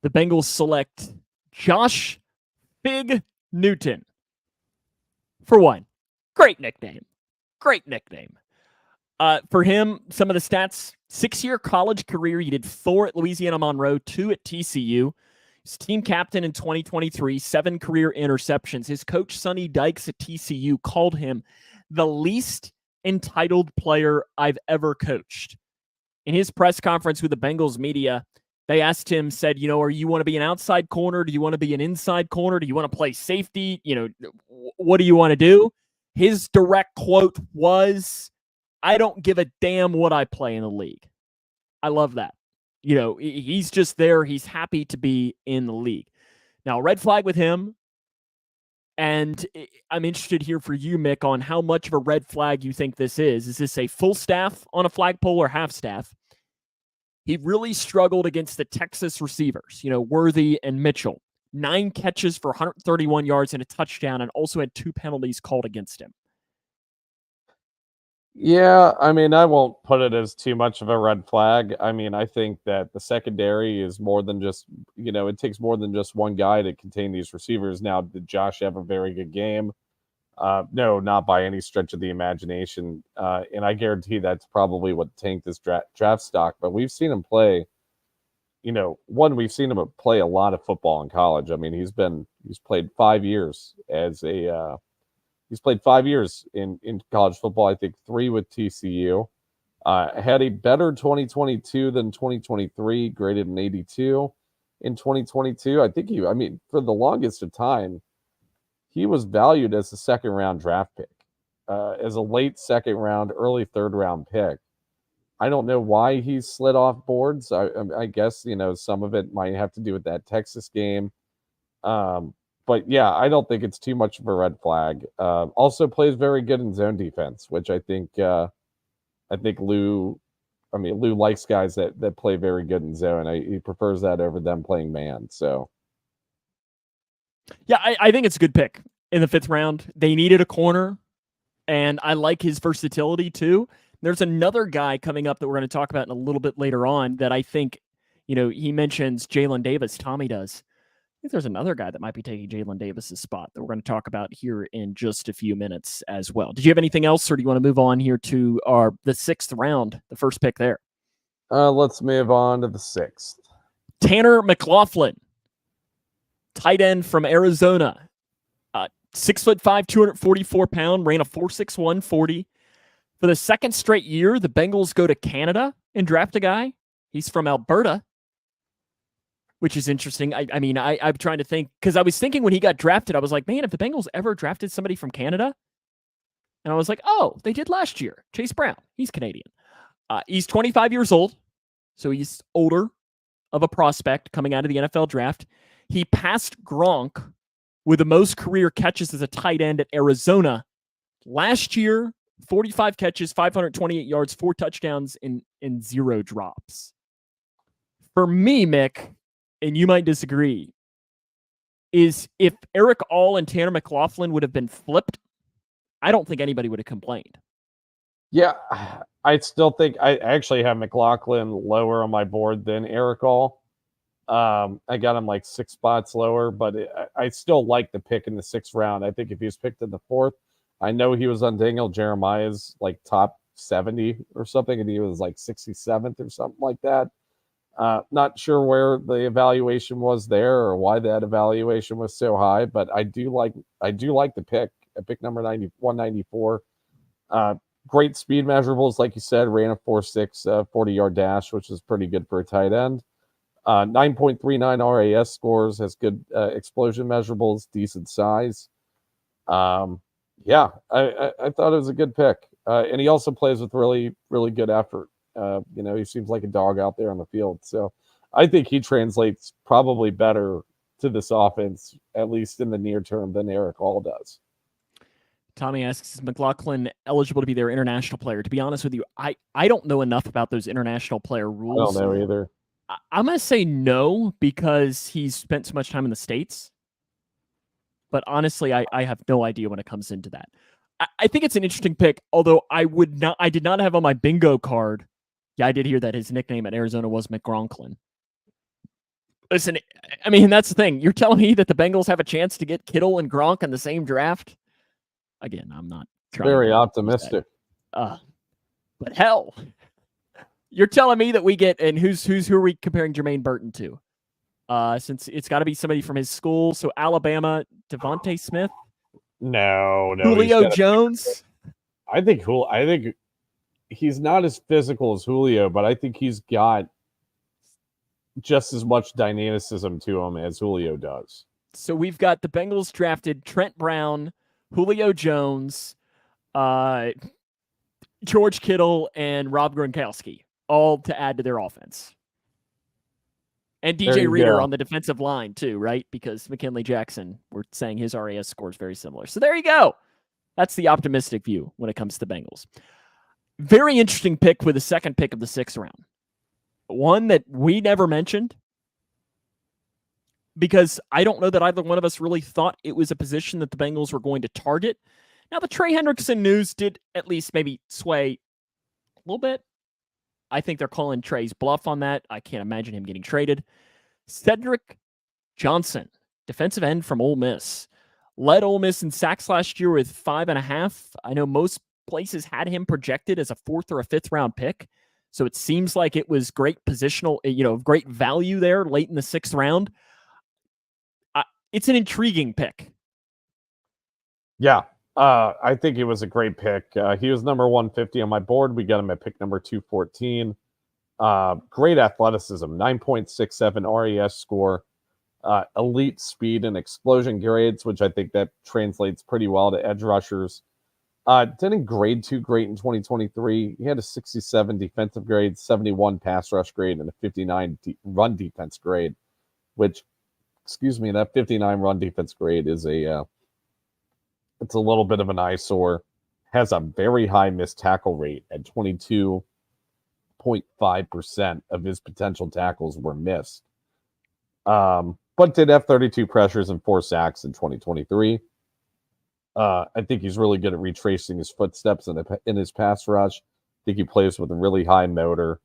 the Bengals select Josh Fig Newton. For one, great nickname. For him, some of the stats: 6-year college career. He did 4 at Louisiana Monroe, 2 at TCU. He's team captain in 2023, 7 career interceptions. His coach, Sonny Dykes at TCU, called him the least entitled player I've ever coached. In his press conference with the Bengals media, they asked him, said, are you want to be an outside corner? Do you want to be an inside corner? Do you want to play safety? What do you want to do? His direct quote was, I don't give a damn what I play in the league. I love that. He's just there. He's happy to be in the league. Now, red flag with him, and I'm interested here for you, Mick, on how much of a red flag you think this is. Is this a full staff on a flagpole or half staff? He really struggled against the Texas receivers, Worthy and Mitchell. 9 catches for 131 yards and a touchdown, and also had 2 penalties called against him. Yeah, I mean, I won't put it as too much of a red flag. I mean, I think that the secondary is more than just, it takes more than just one guy to contain these receivers. Now, did Josh have a very good game? No, not by any stretch of the imagination. And I guarantee that's probably what tanked his draft stock. But we've seen him play, we've seen him play a lot of football in college. I mean, he's played 5 years he's played 5 years in college football. I think 3 with TCU. Had a better 2022 than 2023, graded an 82 in 2022. I think for the longest of time, he was valued as a second-round draft pick, as a late second-round, early third-round pick. I don't know why he slid off boards. I guess, some of it might have to do with that Texas game. But, yeah, I don't think it's too much of a red flag. Also plays very good in zone defense, which I think Lou likes guys that play very good in zone. He prefers that over them playing man, so. Yeah, I think it's a good pick in the 5th round. They needed a corner, and I like his versatility too. There's another guy coming up that we're going to talk about in a little bit later on that I think, he mentions Jalen Davis. Tommy does. I think there's another guy that might be taking Jalen Davis's spot that we're going to talk about here in just a few minutes as well. Did you have anything else, or do you want to move on here to the 6th round, the first pick there? Let's move on to the 6th. Tanner McLaughlin, tight end from Arizona, 6'5", 244 pound, ran a 4.61 40. For the 2nd straight year, the Bengals go to Canada and draft a guy. He's from Alberta, which is interesting. I'm trying to think, because I was thinking when he got drafted, I was like, man, if the Bengals ever drafted somebody from Canada, and I was like, oh, they did last year. Chase Brown, he's Canadian. He's 25 years old, so he's older of a prospect coming out of the NFL draft. He passed Gronk with the most career catches as a tight end at Arizona. Last year, 45 catches, 528 yards, 4 touchdowns, and 0 drops. For me, Mick, and you might disagree, is if Eric All and Tanner McLaughlin would have been flipped, I don't think anybody would have complained. Yeah, I still think I actually have McLaughlin lower on my board than Eric All. I got him like 6 spots lower, but I still like the pick in the 6th round. I think if he was picked in the 4th, I know he was on Daniel Jeremiah's like top 70 or something, and he was like 67th or something like that. Not sure where the evaluation was there or why that evaluation was so high, but I do like the pick at pick number 194. Great speed measurables, like you said, ran a 4.6 40-yard dash, which is pretty good for a tight end. 9.39 RAS scores, has good explosion measurables, decent size. Yeah, I thought it was a good pick. And he also plays with really, really good effort. He seems like a dog out there on the field. So I think he translates probably better to this offense, at least in the near term, than Eric All does. Tommy asks, is McLaughlin eligible to be their international player? To be honest with you, I don't know enough about those international player rules. I don't know either. I'm going to say no because he's spent so much time in the States. But honestly, I have no idea when it comes into that. I think it's an interesting pick, although I did not have on my bingo card. Yeah, I did hear that his nickname at Arizona was McGronklin. Listen, I mean, that's the thing. You're telling me that the Bengals have a chance to get Kittle and Gronk in the same draft? Again, I'm not trying. Very optimistic. But hell, you're telling me that we get, and who are we comparing Jermaine Burton to? since it's got to be somebody from his school. So Alabama, Devontae Smith, No, Julio Jones. I think he's not as physical as Julio, but I think he's got just as much dynamicism to him as Julio does. So we've got the Bengals drafted Trent Brown, Julio Jones, George Kittle, and Rob Gronkowski, all to add to their offense. And DJ Reader on the defensive line too, right? Because McKinley Jackson, we're saying his RAS score is very similar. So there you go. That's the optimistic view when it comes to the Bengals. Very interesting pick with the second pick of the 6th round. One that we never mentioned because I don't know that either one of us really thought it was a position that the Bengals were going to target. Now, the Trey Hendrickson news did at least maybe sway a little bit. I think they're calling Trey's bluff on that. I can't imagine him getting traded. Cedric Johnson, defensive end from Ole Miss, led Ole Miss in sacks last year with 5.5. I know most places had him projected as a 4th or a 5th round pick. So it seems like it was great positional, great value there late in the 6th round. It's an intriguing pick. Yeah. I think it was a great pick. He was number 150 on my board. We got him at pick number 214. Great athleticism, 9.67 RAS score, elite speed and explosion grades, which I think that translates pretty well to edge rushers. Didn't grade too great in 2023. He had a 67 defensive grade, 71 pass rush grade, and a 59 run defense grade, which, that 59 run defense grade is it's a little bit of an eyesore. Has a very high missed tackle rate at 22.5% of his potential tackles were missed. But did have 32 pressures and 4 sacks in 2023. I think he's really good at retracing his footsteps in his pass rush. I think he plays with a really high motor.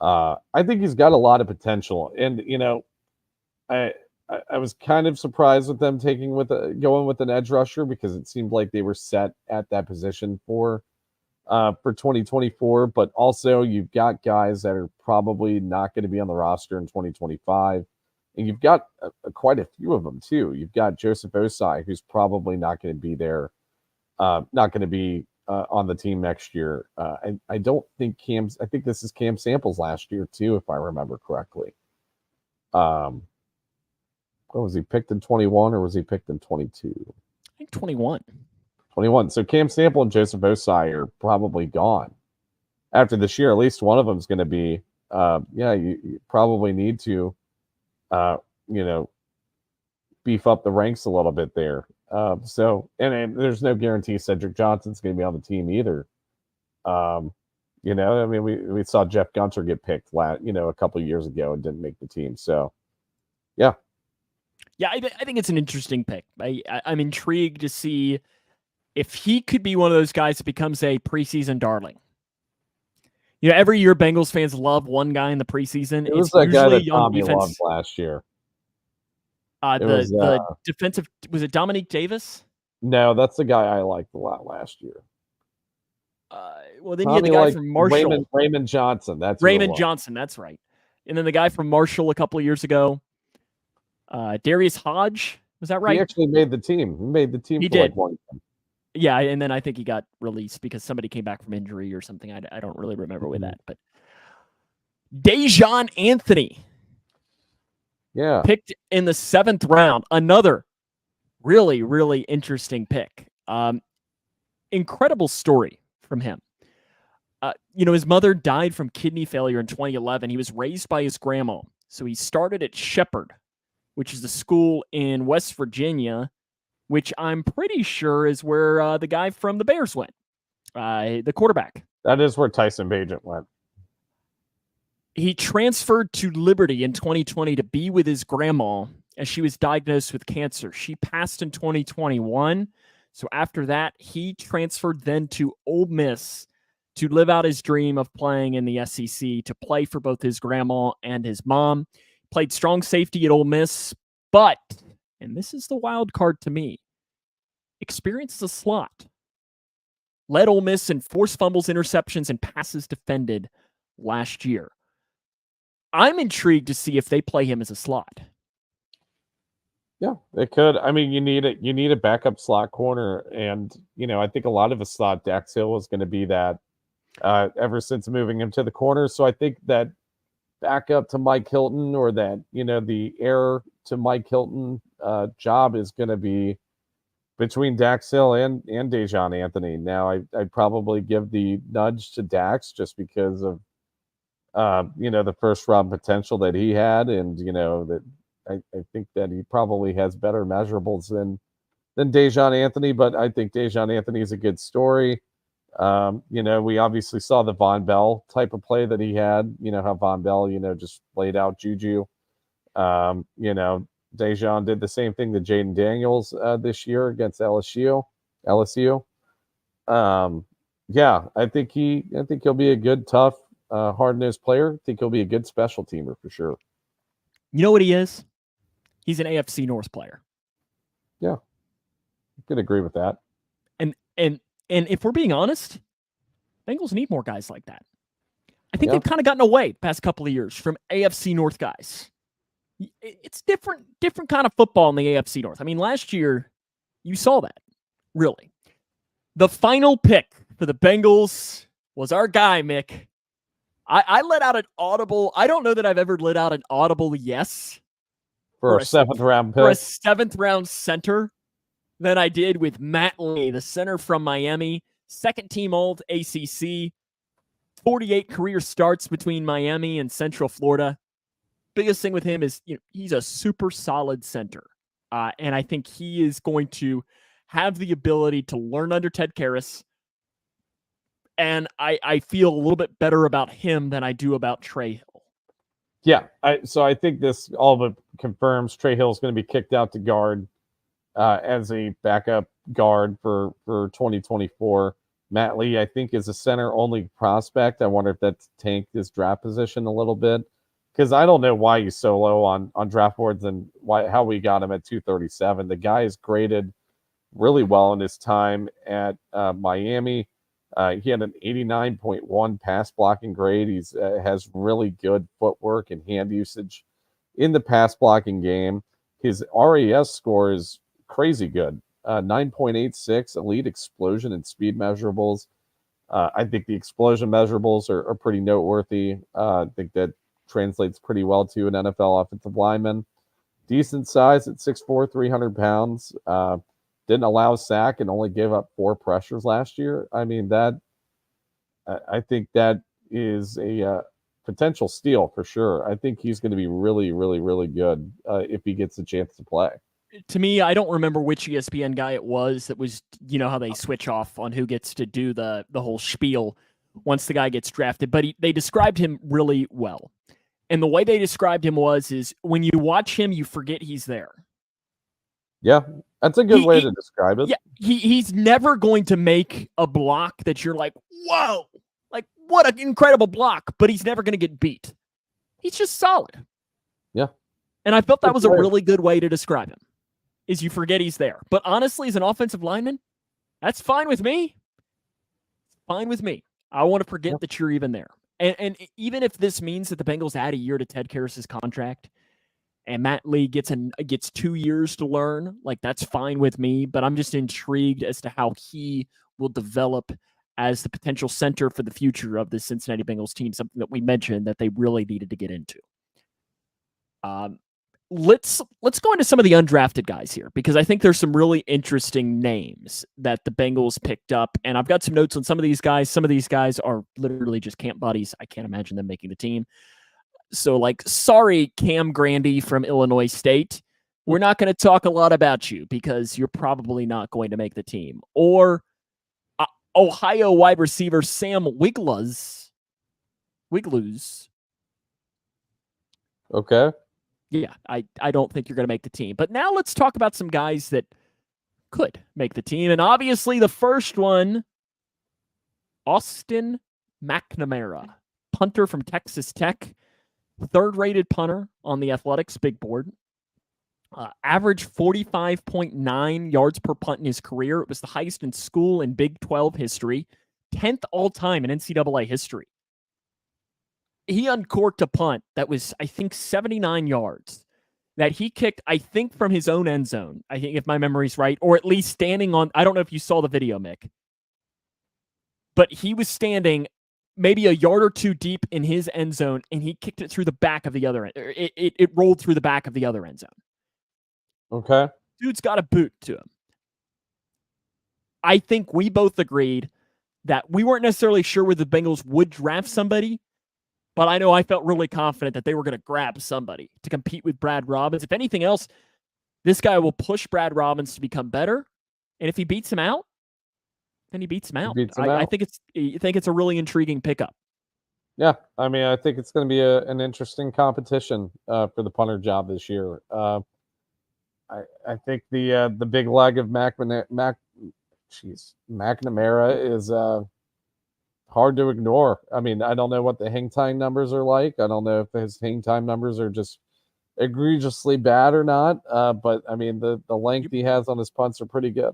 I think he's got a lot of potential. And, I was kind of surprised with them going with an edge rusher because it seemed like they were set at that position for 2024. But also you've got guys that are probably not going to be on the roster in 2025. And you've got quite a few of them too. You've got Joseph Osai, who's probably not going to be there, not going to be on the team next year. I don't think I think this is Cam Samples last year too, if I remember correctly. What was he picked in 21 or was he picked in 22? I think 21. 21. So Cam Sample and Joseph Osai are probably gone after this year. At least one of them is going to be. You probably need to. Beef up the ranks a little bit there. And there's no guarantee Cedric Johnson's going to be on the team either. We saw Jeff Gunter get picked a couple of years ago and didn't make the team. So, yeah. Yeah, I think it's an interesting pick. I'm intrigued to see if he could be one of those guys that becomes a preseason darling. Every year Bengals fans love one guy in the preseason. It was that guy that Tommy loved last year. The defensive, was it Dominique Davis? No, that's the guy I liked a lot last year. Well, then you had the guy from Marshall. Raymond Johnson. That's Raymond Johnson. That's right. And then the guy from Marshall a couple of years ago. Darius Hodge, was that right? He actually made the team. He made the team. He did. Yeah, and then I think he got released because somebody came back from injury or something. I don't really remember with that. But Dejon Anthony. Yeah. Picked in the 7th round. Another really, really interesting pick. Incredible story from him. His mother died from kidney failure in 2011. He was raised by his grandma. So he started at Shepherd, which is a school in West Virginia, which I'm pretty sure is where the guy from the Bears went, the quarterback. That is where Tyson Bagent went. He transferred to Liberty in 2020 to be with his grandma as she was diagnosed with cancer. She passed in 2021. So after that, he transferred then to Ole Miss to live out his dream of playing in the SEC, to play for both his grandma and his mom. Played strong safety at Ole Miss, but, and this is the wild card to me, experienced the slot. Led Ole Miss in forced fumbles, interceptions, and passes defended last year. I'm intrigued to see if they play him as a slot. Yeah, it could. I mean, you need a backup slot corner, and I think a lot of us thought Dax Hill was going to be that ever since moving him to the corner. So I think that backup to Mike Hilton, or that the heir to Mike Hilton job is going to be between Dax Hill and Dejon Anthony. Now, I'd probably give the nudge to Dax just because of the first round potential that he had, and that I think that he probably has better measurables than Dejon Anthony, but I think Dejon Anthony is a good story. We obviously saw the Von Bell type of play that he had. How Von Bell, just laid out Juju. Dejon did the same thing to Jaden Daniels this year against LSU. Yeah, I think he'll be a good, tough, hard-nosed player. I think he'll be a good special teamer for sure. You know what he is? He's an AFC North player. Yeah, I can agree with that. And if we're being honest, Bengals need more guys like that. I think they've kind of gotten away the past couple of years from AFC North guys. It's different kind of football in the AFC North. I mean, last year, you saw that, really. The final pick for the Bengals was our guy, Mick. I let out an audible. I don't know that I've ever let out an audible yes for a 7th round pick. For a 7th round center than I did with Matt Lee, the center from Miami, second team All ACC, 48 career starts between Miami and Central Florida. Biggest thing with him is he's a super solid center. And I think he is going to have the ability to learn under Ted Karras. And I feel a little bit better about him than I do about Trey Hill. Yeah, so I think this all but confirms Trey Hill is going to be kicked out to guard as a backup guard for 2024. Matt Lee, I think, is a center-only prospect. I wonder if that's tanked his draft position a little bit, because I don't know why he's so low on draft boards and how we got him at 237. The guy is graded really well in his time at Miami. He had an 89.1 pass blocking grade. He's has really good footwork and hand usage in the pass blocking game. His RAS score is crazy good. 9.86, elite explosion and speed measurables. I think the explosion measurables are pretty noteworthy. I think that translates pretty well to an NFL offensive lineman. Decent size at 6'4", 300 pounds. Didn't allow a sack and only gave up 4 pressures last year. I mean, I think that is a potential steal for sure. I think he's going to be really, really, really good if he gets a chance to play. To me, I don't remember which ESPN guy it was that was, how they switch off on who gets to do the whole spiel once the guy gets drafted, but they described him really well. And the way they described him is when you watch him, you forget he's there. Yeah, that's a good way to describe it. Yeah, he's never going to make a block that you're like, whoa, like what an incredible block, but he's never going to get beat. He's just solid. Yeah. And I felt that was a really good way to describe him, is you forget he's there. But honestly, as an offensive lineman, that's fine with me. Fine with me. I want to forget that you're even there. And even if this means that the Bengals add a year to Ted Karras' contract, and Matt Lee gets 2 years to learn, like that's fine with me, but I'm just intrigued as to how he will develop as the potential center for the future of the Cincinnati Bengals team, something that we mentioned that they really needed to get into. Let's go into some of the undrafted guys here, because I think there's some really interesting names that the Bengals picked up, and I've got some notes on some of these guys. Some of these guys are literally just camp buddies. I can't imagine them making the team. So, sorry, Cam Grandy from Illinois State. We're not going to talk a lot about you because you're probably not going to make the team. Or Ohio wide receiver Sam Wiglusz. Okay. Yeah, I don't think you're going to make the team. But now let's talk about some guys that could make the team. And obviously the first one, Austin McNamara, punter from Texas Tech. 3rd-rated punter on the Athletics big board. Averaged 45.9 yards per punt in his career. It was the highest in school and Big 12 history. 10th all-time in NCAA history. He uncorked a punt that was, I think, 79 yards. that he kicked, I think, from his own end zone. I think, if my memory's right, or at least standing on. I don't know if you saw the video, Mick, but he was standing maybe a yard or two deep in his end zone, and he kicked it through the back of the other end. It rolled through the back of the other end zone. Okay. Dude's got a boot to him. I think we both agreed that we weren't necessarily sure whether the Bengals would draft somebody, but I know I felt really confident that they were going to grab somebody to compete with Brad Robbins. If anything else, this guy will push Brad Robbins to become better. And if he beats him out, then he beats him out. I think it's a really intriguing pickup. Yeah, I mean, I think it's going to be an interesting competition for the punter job this year. I think the big leg of McNamara is hard to ignore. I mean, I don't know what the hang time numbers are like. I don't know if his hang time numbers are just egregiously bad or not. But I mean, the length he has on his punts are pretty good.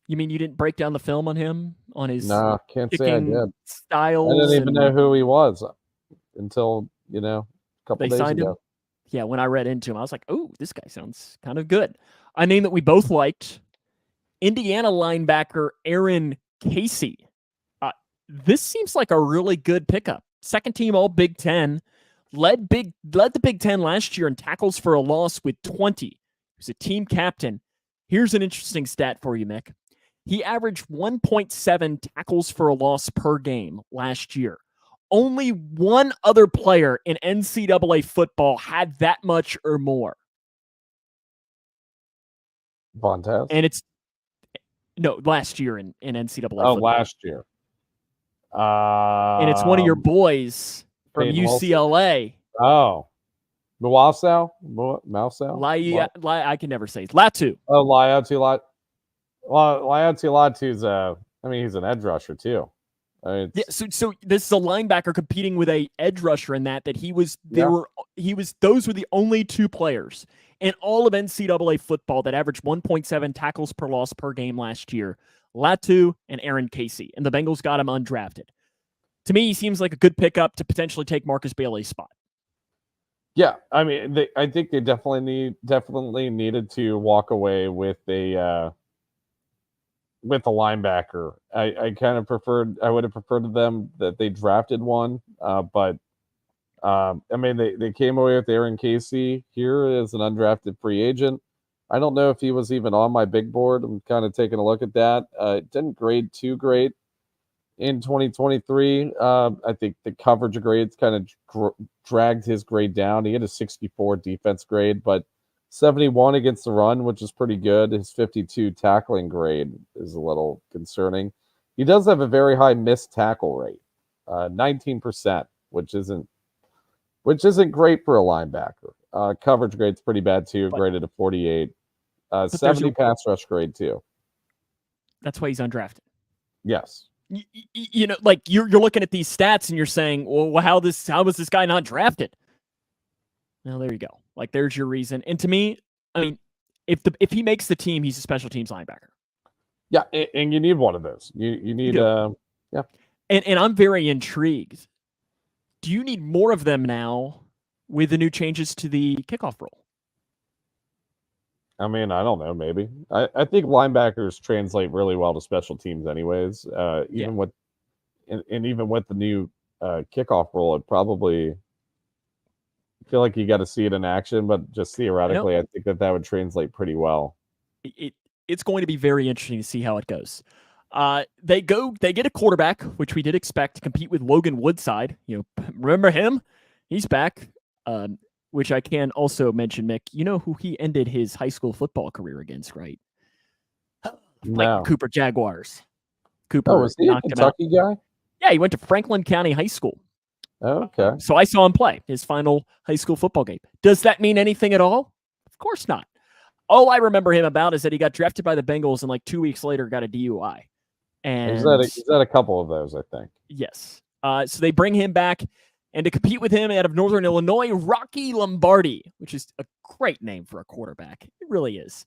You mean you didn't break down the film on him, on his can't say I did. styles? I didn't even know who he was until, a couple days ago. Him? Yeah, when I read into him, I was like, oh, this guy sounds kind of good. A name that we both liked, Indiana linebacker Aaron Casey. This seems like a really good pickup. Second team All Big Ten, led the Big Ten last year in tackles for a loss with 20. He was a team captain. Here's an interesting stat for you, Mick. He averaged 1.7 tackles for a loss per game last year. Only one other player in NCAA football had that much or more. Vontaze? And last year in NCAA football. Last year. And it's one of your boys from UCLA. Oh. Mousau? I can never say it. Latu. Oh, Latu. Latu Latu's he's an edge rusher too. So this is a linebacker competing with a edge rusher in that those were the only two players in all of NCAA football that averaged 1.7 tackles per loss per game last year. Latu and Aaron Casey, and the Bengals got him undrafted. To me, he seems like a good pickup to potentially take Marcus Bailey's spot. Yeah, I mean, I think they definitely needed to walk away with a linebacker. I would have preferred them that they drafted one, but I mean, they came away with Aaron Casey here as an undrafted free agent. I don't know if he was even on my big board. I'm kind of taking a look at that. It didn't grade too great in 2023. I think the coverage grades kind of dragged his grade down. He had a 64 defense grade, but 71 against the run, which is pretty good. His 52 tackling grade is a little concerning. He does have a very high missed tackle rate, 19%, which isn't great for a linebacker. Coverage grade's pretty bad too, graded a 48. 70 pass rush grade too. That's why he's undrafted. Yes. Like you're looking at these stats and you're saying, well, how was this guy not drafted? Well, there you go. Like, there's your reason. And to me, I mean, if he makes the team, he's a special teams linebacker. Yeah, and you need one of those. You need yeah. And I'm very intrigued. Do you need more of them now with the new changes to the kickoff rule? I mean, I don't know, maybe. I think linebackers translate really well to special teams anyways. Even with the new kickoff rule, it probably feel like you got to see it in action, but just theoretically, I think that would translate pretty well. It's going to be very interesting to see how it goes. They get a quarterback, which we did expect, to compete with Logan Woodside. Remember him? He's back. Which I can also mention, Mick. You know who he ended his high school football career against, right? No. Cooper Jaguars. Cooper. Oh, was he a Kentucky guy? Yeah, he went to Franklin County High School. Okay. So I saw him play his final high school football game. Does that mean anything at all? Of course not. All I remember him about is that he got drafted by the Bengals and 2 weeks later got a DUI. And he's had a couple of those, I think. Yes. So they bring him back, and to compete with him out of Northern Illinois, Rocky Lombardi, which is a great name for a quarterback. It really is.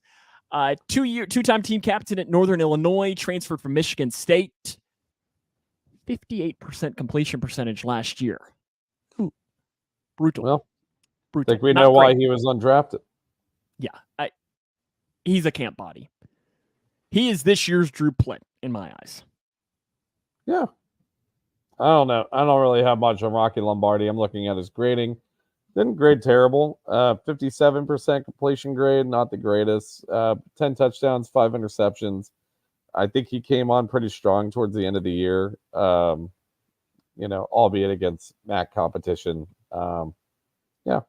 Two-time team captain at Northern Illinois, transferred from Michigan State. 58% completion percentage last year. Ooh, brutal. Well, brutal. I think we know why he was undrafted. Yeah, he's a camp body. He is this year's Drew Plitt in my eyes. Yeah. I don't know. I don't really have much on Rocky Lombardi. I'm looking at his grading. Didn't grade terrible. 57% completion grade, not the greatest. 10 touchdowns, 5 interceptions. I think he came on pretty strong towards the end of the year, albeit against MAC competition. Yeah.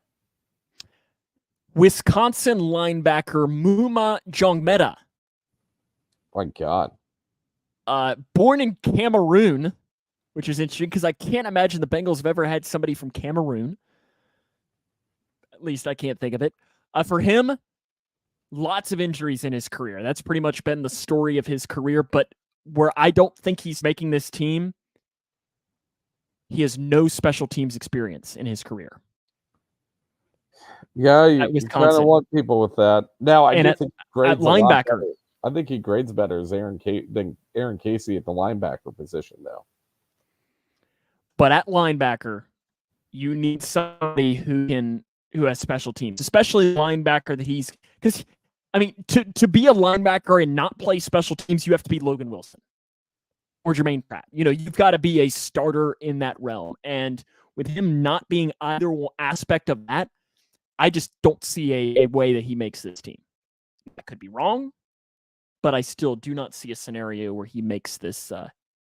Wisconsin linebacker Muma Jongmeta. My God. Born in Cameroon, which is interesting because I can't imagine the Bengals have ever had somebody from Cameroon. At least I can't think of it. For him, lots of injuries in his career. That's pretty much been the story of his career. But where I don't think he's making this team, he has no special teams experience in his career. Yeah, you kind of want people with that. Now, I do think grades at linebacker. I think he grades better as Aaron Casey at the linebacker position, though. But at linebacker, you need somebody who has special teams, especially linebacker that he's because to be a linebacker and not play special teams, you have to be Logan Wilson or Jermaine Pratt. You've got to be a starter in that realm. And with him not being either aspect of that, I just don't see a way that he makes this team. I could be wrong, but I still do not see a scenario where he makes the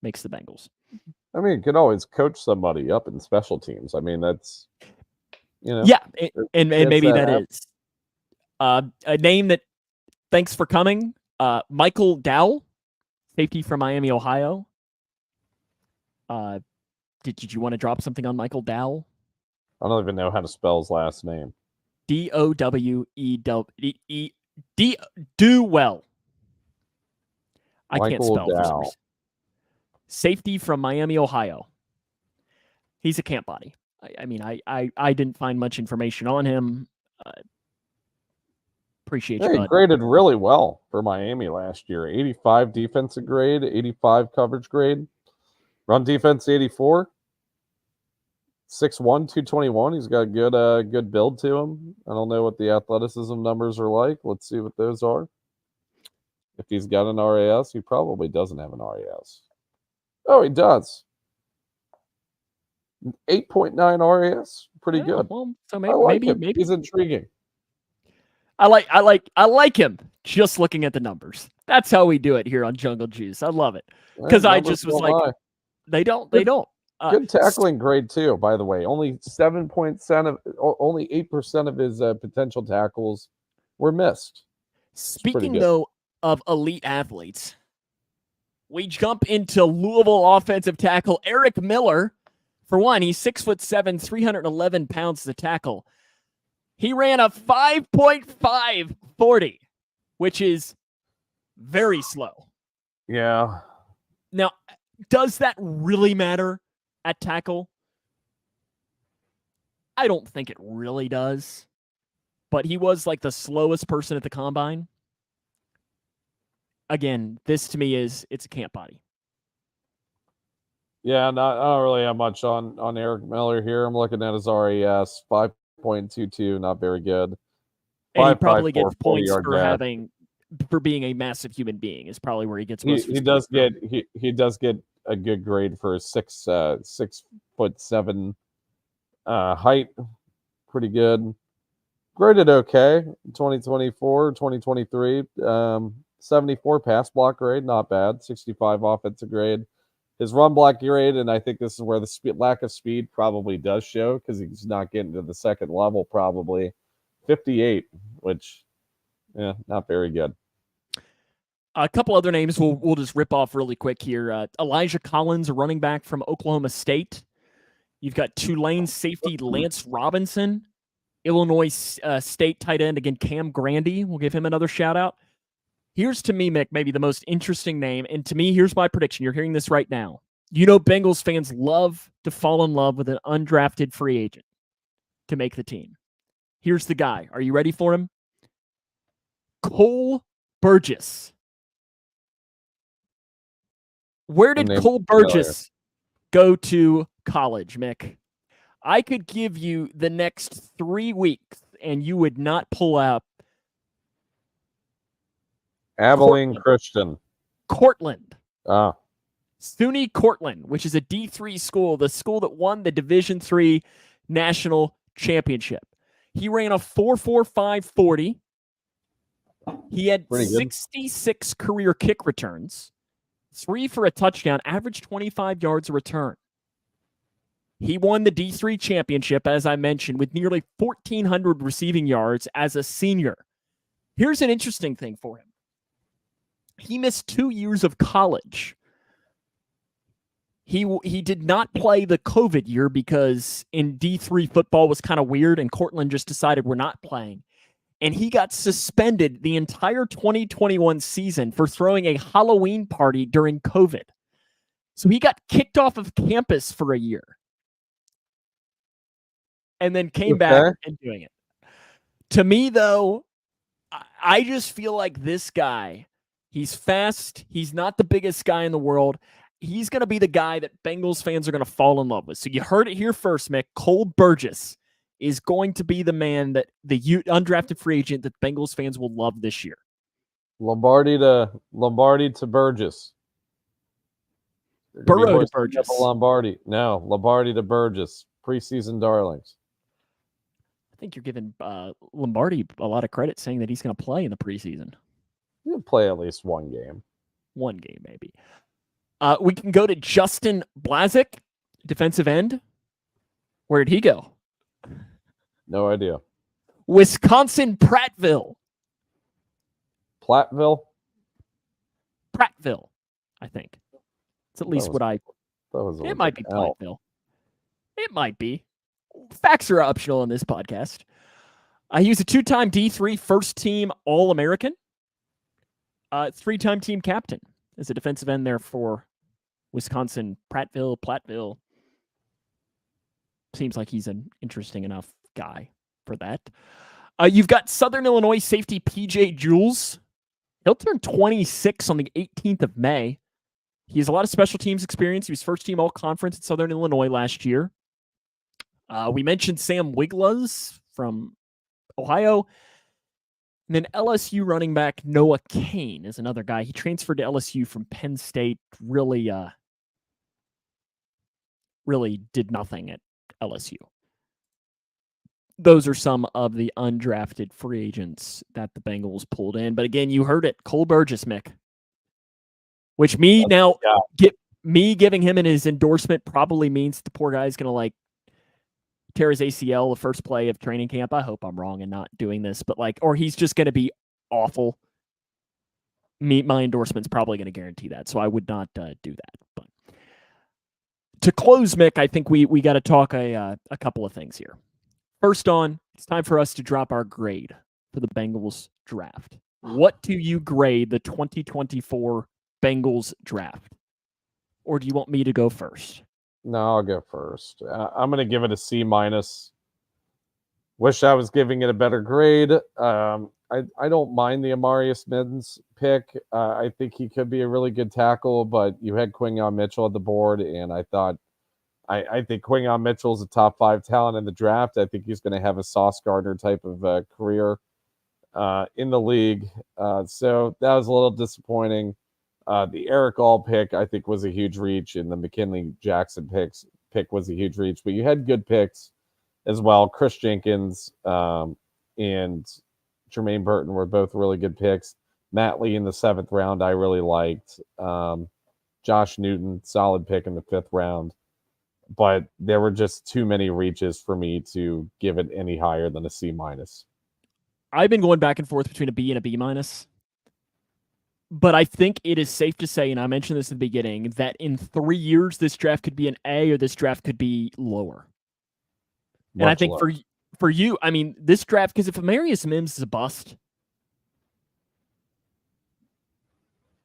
Bengals. I mean, you could always coach somebody up in special teams. I mean, that's, Yeah, and maybe that is. A name that, thanks for coming, Michael Dowell, safety from Miami, Ohio. Did you want to drop something on Michael Dowell? I don't even know how to spell his last name. Dowell. Do well. I can't spell for some reason. Safety from Miami, Ohio. He's a camp body. I didn't find much information on him. Appreciate you. He graded really well for Miami last year. 85 defensive grade, 85 coverage grade. Run defense 84. 6'1", 221. He's got a good build to him. I don't know what the athleticism numbers are like. Let's see what those are. If he's got an RAS, he probably doesn't have an RAS. Oh, he does. 8.9 RAS. Pretty good. Well, so maybe he's intriguing. I like him just looking at the numbers. That's how we do it here on Jungle Juice. I love it. Because I just was like, lie. They don't. Good tackling grade too, by the way. Only 8% of his potential tackles were missed. Speaking though of elite athletes, we jump into Louisville offensive tackle Eric Miller. For one, he's 6'7", 311 pounds to tackle. He ran a 5.5 40, which is very slow. Yeah. Now, does that really matter at tackle? I don't think it really does. But he was like the slowest person at the combine. Again, this to me it's a camp body. Yeah, I don't really have much on Eric Miller here. I'm looking at his RAS, 5.22, not very good. And he probably gets points for being a massive human being. Is probably where he gets most. He does get a good grade for 6'7" height. Pretty good. Graded okay. 2024, 2023. 74 pass block grade, not bad. 65 offensive grade. His run block grade, and I think this is where the lack of speed probably does show because he's not getting to the second level probably. 58, which, not very good. A couple other names we'll just rip off really quick here. Elijah Collins, a running back from Oklahoma State. You've got Tulane safety Lance Robinson. Illinois State tight end, again, Cam Grandy. We'll give him another shout out. Here's, to me, Mick, maybe the most interesting name. And to me, here's my prediction. You're hearing this right now. Bengals fans love to fall in love with an undrafted free agent to make the team. Here's the guy. Are you ready for him? Cole Burgess. Where did Cole Burgess go to college, Mick? I could give you the next 3 weeks, and you would not pull out Abilene Christian. Cortland. Ah. SUNY Cortland, which is a D3 school, the school that won the Division III national championship. He ran a 4.45 40. He had 66 career kick returns, 3 for a touchdown, averaged 25 yards a return. He won the D3 championship, as I mentioned, with nearly 1,400 receiving yards as a senior. Here's an interesting thing for him. He missed 2 years of college. He did not play the COVID year because in D3 football was kind of weird, and Cortland just decided we're not playing. And he got suspended the entire 2021 season for throwing a Halloween party during COVID. So he got kicked off of campus for a year and then came back and doing it. To me, though, I just feel like this guy, he's fast. He's not the biggest guy in the world. He's going to be the guy that Bengals fans are going to fall in love with. So you heard it here first, Mick. Cole Burgess is going to be the man that the undrafted free agent that Bengals fans will love this year. Lombardi to Burgess. Burrow to Burgess. Lombardi to Burgess. Preseason darlings. I think you're giving Lombardi a lot of credit saying that he's going to play in the preseason. He'll play at least one game. One game, maybe. We can go to Justin Blazik, defensive end. Where did he go? No idea. Wisconsin Prattville. Prattville, I think. It's at least what I... It might be Prattville. It might be. Facts are optional on this podcast. He was a 2-time D3 first-team All-American. 3-time team captain as a defensive end there for Wisconsin Prattville. Seems like he's an interesting enough guy for that. You've got Southern Illinois safety PJ Jules. He'll turn 26 on the 18th of May. He has a lot of special teams experience. He was first-team All-Conference at Southern Illinois last year. We mentioned Sam Wiglas from Ohio. And then LSU running back Noah Kane is another guy. He transferred to LSU from Penn State. Really did nothing at LSU. Those are some of the undrafted free agents that the Bengals pulled in. But again, you heard it. Cole Burgess, Mick. Which me giving him in his endorsement probably means the poor guy's going to tear his ACL the first play of training camp. I hope I'm wrong in not doing this, but or he's just going to be awful. My endorsement's probably going to guarantee that, so I would not do that. But to close, Mick, I think we got to talk a couple of things here. First on, it's time for us to drop our grade for the Bengals draft. What do you grade the 2024 Bengals draft? Or do you want me to go first? No, I'll go first. I'm going to give it a C-. Wish I was giving it a better grade. I don't mind the Amarius Mims pick. I think he could be a really good tackle, but you had Quinyon Mitchell at the board, and I think Quinyon Mitchell is a top 5 talent in the draft. I think he's going to have a Sauce Gardner type of career in the league. So that was a little disappointing. The Eric All pick, I think, was a huge reach, and the McKinley Jackson pick was a huge reach. But you had good picks as well. Chris Jenkins and Jermaine Burton were both really good picks. Matt Lee in the 7th round, I really liked. Josh Newton, solid pick in the 5th round. But there were just too many reaches for me to give it any higher than a C-. I've been going back and forth between a B and a B-. But I think it is safe to say, and I mentioned this at the beginning, that in 3 years, this draft could be an A or this draft could be lower. And I think for you, I mean, this draft, because if Amarius Mims is a bust,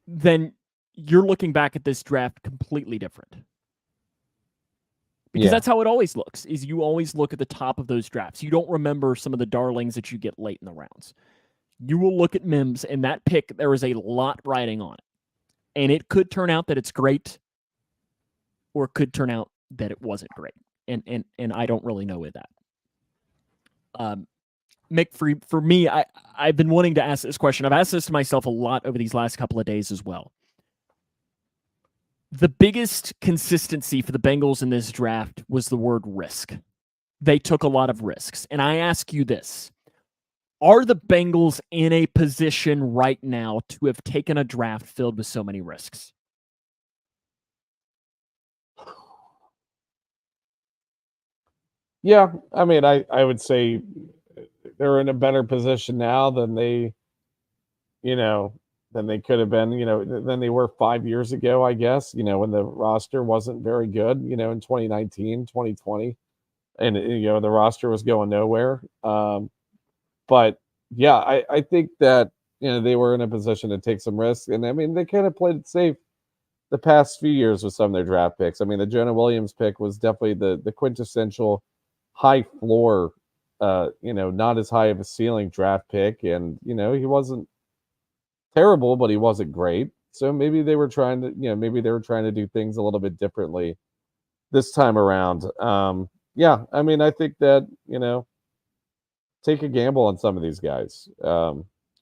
then you're looking back at this draft completely different. Because that's how it always looks, is you always look at the top of those drafts. You don't remember some of the darlings that you get late in the rounds. You will look at Mims, and that pick, there is a lot riding on it. And it could turn out that it's great, or it could turn out that it wasn't great. And I don't really know with that. Mick, for me, I've been wanting to ask this question. I've asked this to myself a lot over these last couple of days as well. The biggest consistency for the Bengals in this draft was the word risk. They took a lot of risks. And I ask you this. Are the Bengals in a position right now to have taken a draft filled with so many risks? Yeah, I mean, I would say they're in a better position now than they, than they could have been, than they were 5 years ago, I guess, when the roster wasn't very good, in 2019, 2020, and, the roster was going nowhere. But yeah, I think that, they were in a position to take some risks. And I mean, they kind of played it safe the past few years with some of their draft picks. I mean, the Jonah Williams pick was definitely the quintessential high floor, not as high of a ceiling draft pick. And, he wasn't terrible, but he wasn't great. So maybe they were trying to do things a little bit differently this time around. Yeah, I mean, I think that, take a gamble on some of these guys.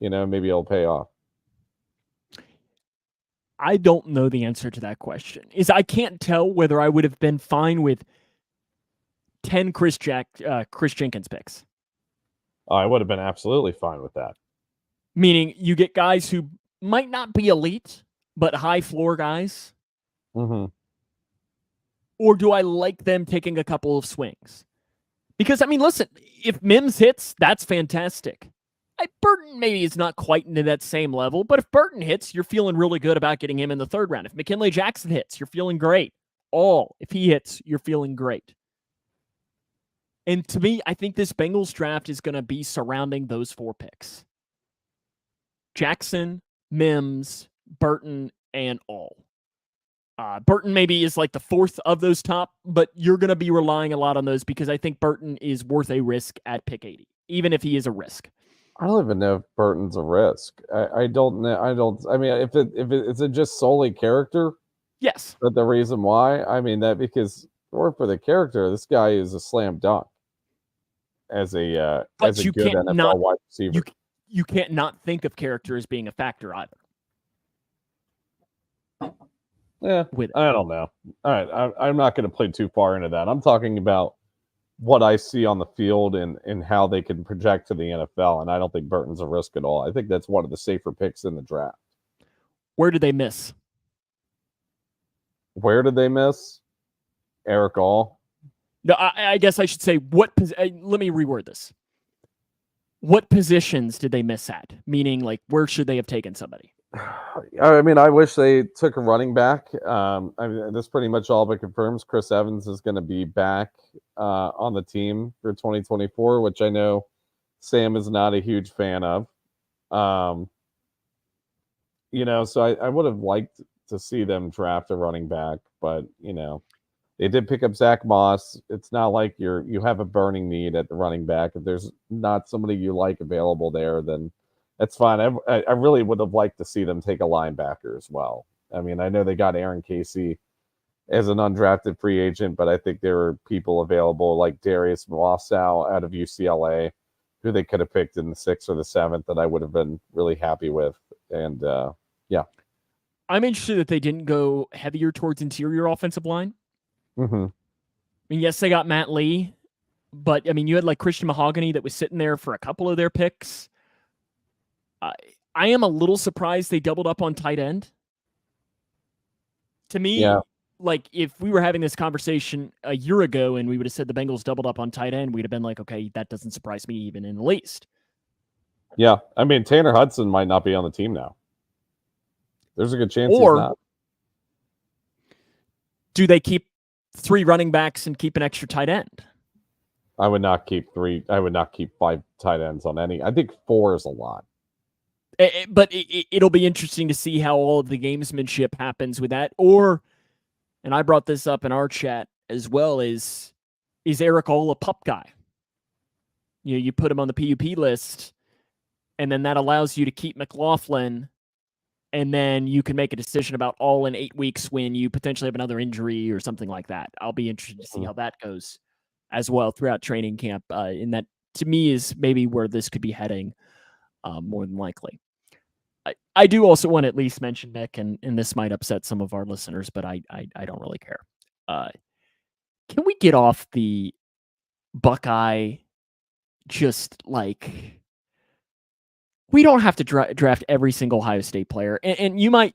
Maybe it'll pay off. I don't know the answer to that question. I can't tell whether I would have been fine with 10 Chris Jenkins picks. Oh, I would have been absolutely fine with that. Meaning you get guys who might not be elite, but high floor guys. Mm-hmm. Or do I like them taking a couple of swings? Because, I mean, listen, if Mims hits, that's fantastic. Burton maybe is not quite into that same level, but if Burton hits, you're feeling really good about getting him in the third round. If McKinley Jackson hits, you're feeling great. If he hits, you're feeling great. And to me, I think this Bengals draft is going to be surrounding those 4 picks. Jackson, Mims, Burton, and All. Burton maybe is like the 4th of those top, but you're going to be relying a lot on those because I think Burton is worth a risk at pick 80, even if he is a risk. I don't even know if Burton's a risk. I don't know. I mean, if it's just solely character, yes. But the reason why, I mean, that because for the character, this guy is a slam dunk as a good NFL wide receiver. You can't not think of character as being a factor either. Yeah, I don't know. All right, I'm not going to play too far into that. I'm talking about what I see on the field and how they can project to the NFL, and I don't think Burton's a risk at all. I think that's one of the safer picks in the draft. Where did they miss? Where did they miss? Eric All. No, I guess I should say let me reword this. What positions did they miss at? Meaning, like, where should they have taken somebody? I mean, I wish they took a running back. I mean, this pretty much all but confirms Chris Evans is going to be back on the team for 2024, which I know Sam is not a huge fan of. So I would have liked to see them draft a running back, but they did pick up Zach Moss. It's not like you have a burning need at the running back. If there's not somebody you like available there, then that's fine. I really would have liked to see them take a linebacker as well. I mean, I know they got Aaron Casey as an undrafted free agent, but I think there were people available like Darius Mossau out of UCLA who they could have picked in the 6th or the 7th that I would have been really happy with. And yeah. I'm interested that they didn't go heavier towards interior offensive line. Mm-hmm. I mean, yes, they got Matt Lee, but I mean, you had like Christian Mahogany that was sitting there for a couple of their picks. I am a little surprised they doubled up on tight end. To me, like if we were having this conversation a year ago and we would have said the Bengals doubled up on tight end, we'd have been like, okay, that doesn't surprise me even in the least. Yeah, I mean, Tanner Hudson might not be on the team now. There's a good chance he's not. Do they keep 3 running backs and keep an extra tight end? I would not keep 3. I would not keep 5 tight ends on any. I think 4 is a lot. But it'll be interesting to see how all of the gamesmanship happens with that. And I brought this up in our chat as well, is Eric All a pup guy? You put him on the PUP list, and then that allows you to keep McLaughlin, and then you can make a decision about All in 8 weeks when you potentially have another injury or something like that. I'll be interested to see how that goes as well throughout training camp in that to me is maybe where this could be heading more than likely. I do also want to at least mention, Nick, and this might upset some of our listeners, but I don't really care. Can we get off the Buckeye just like we don't have to draft every single Ohio State player, and you might.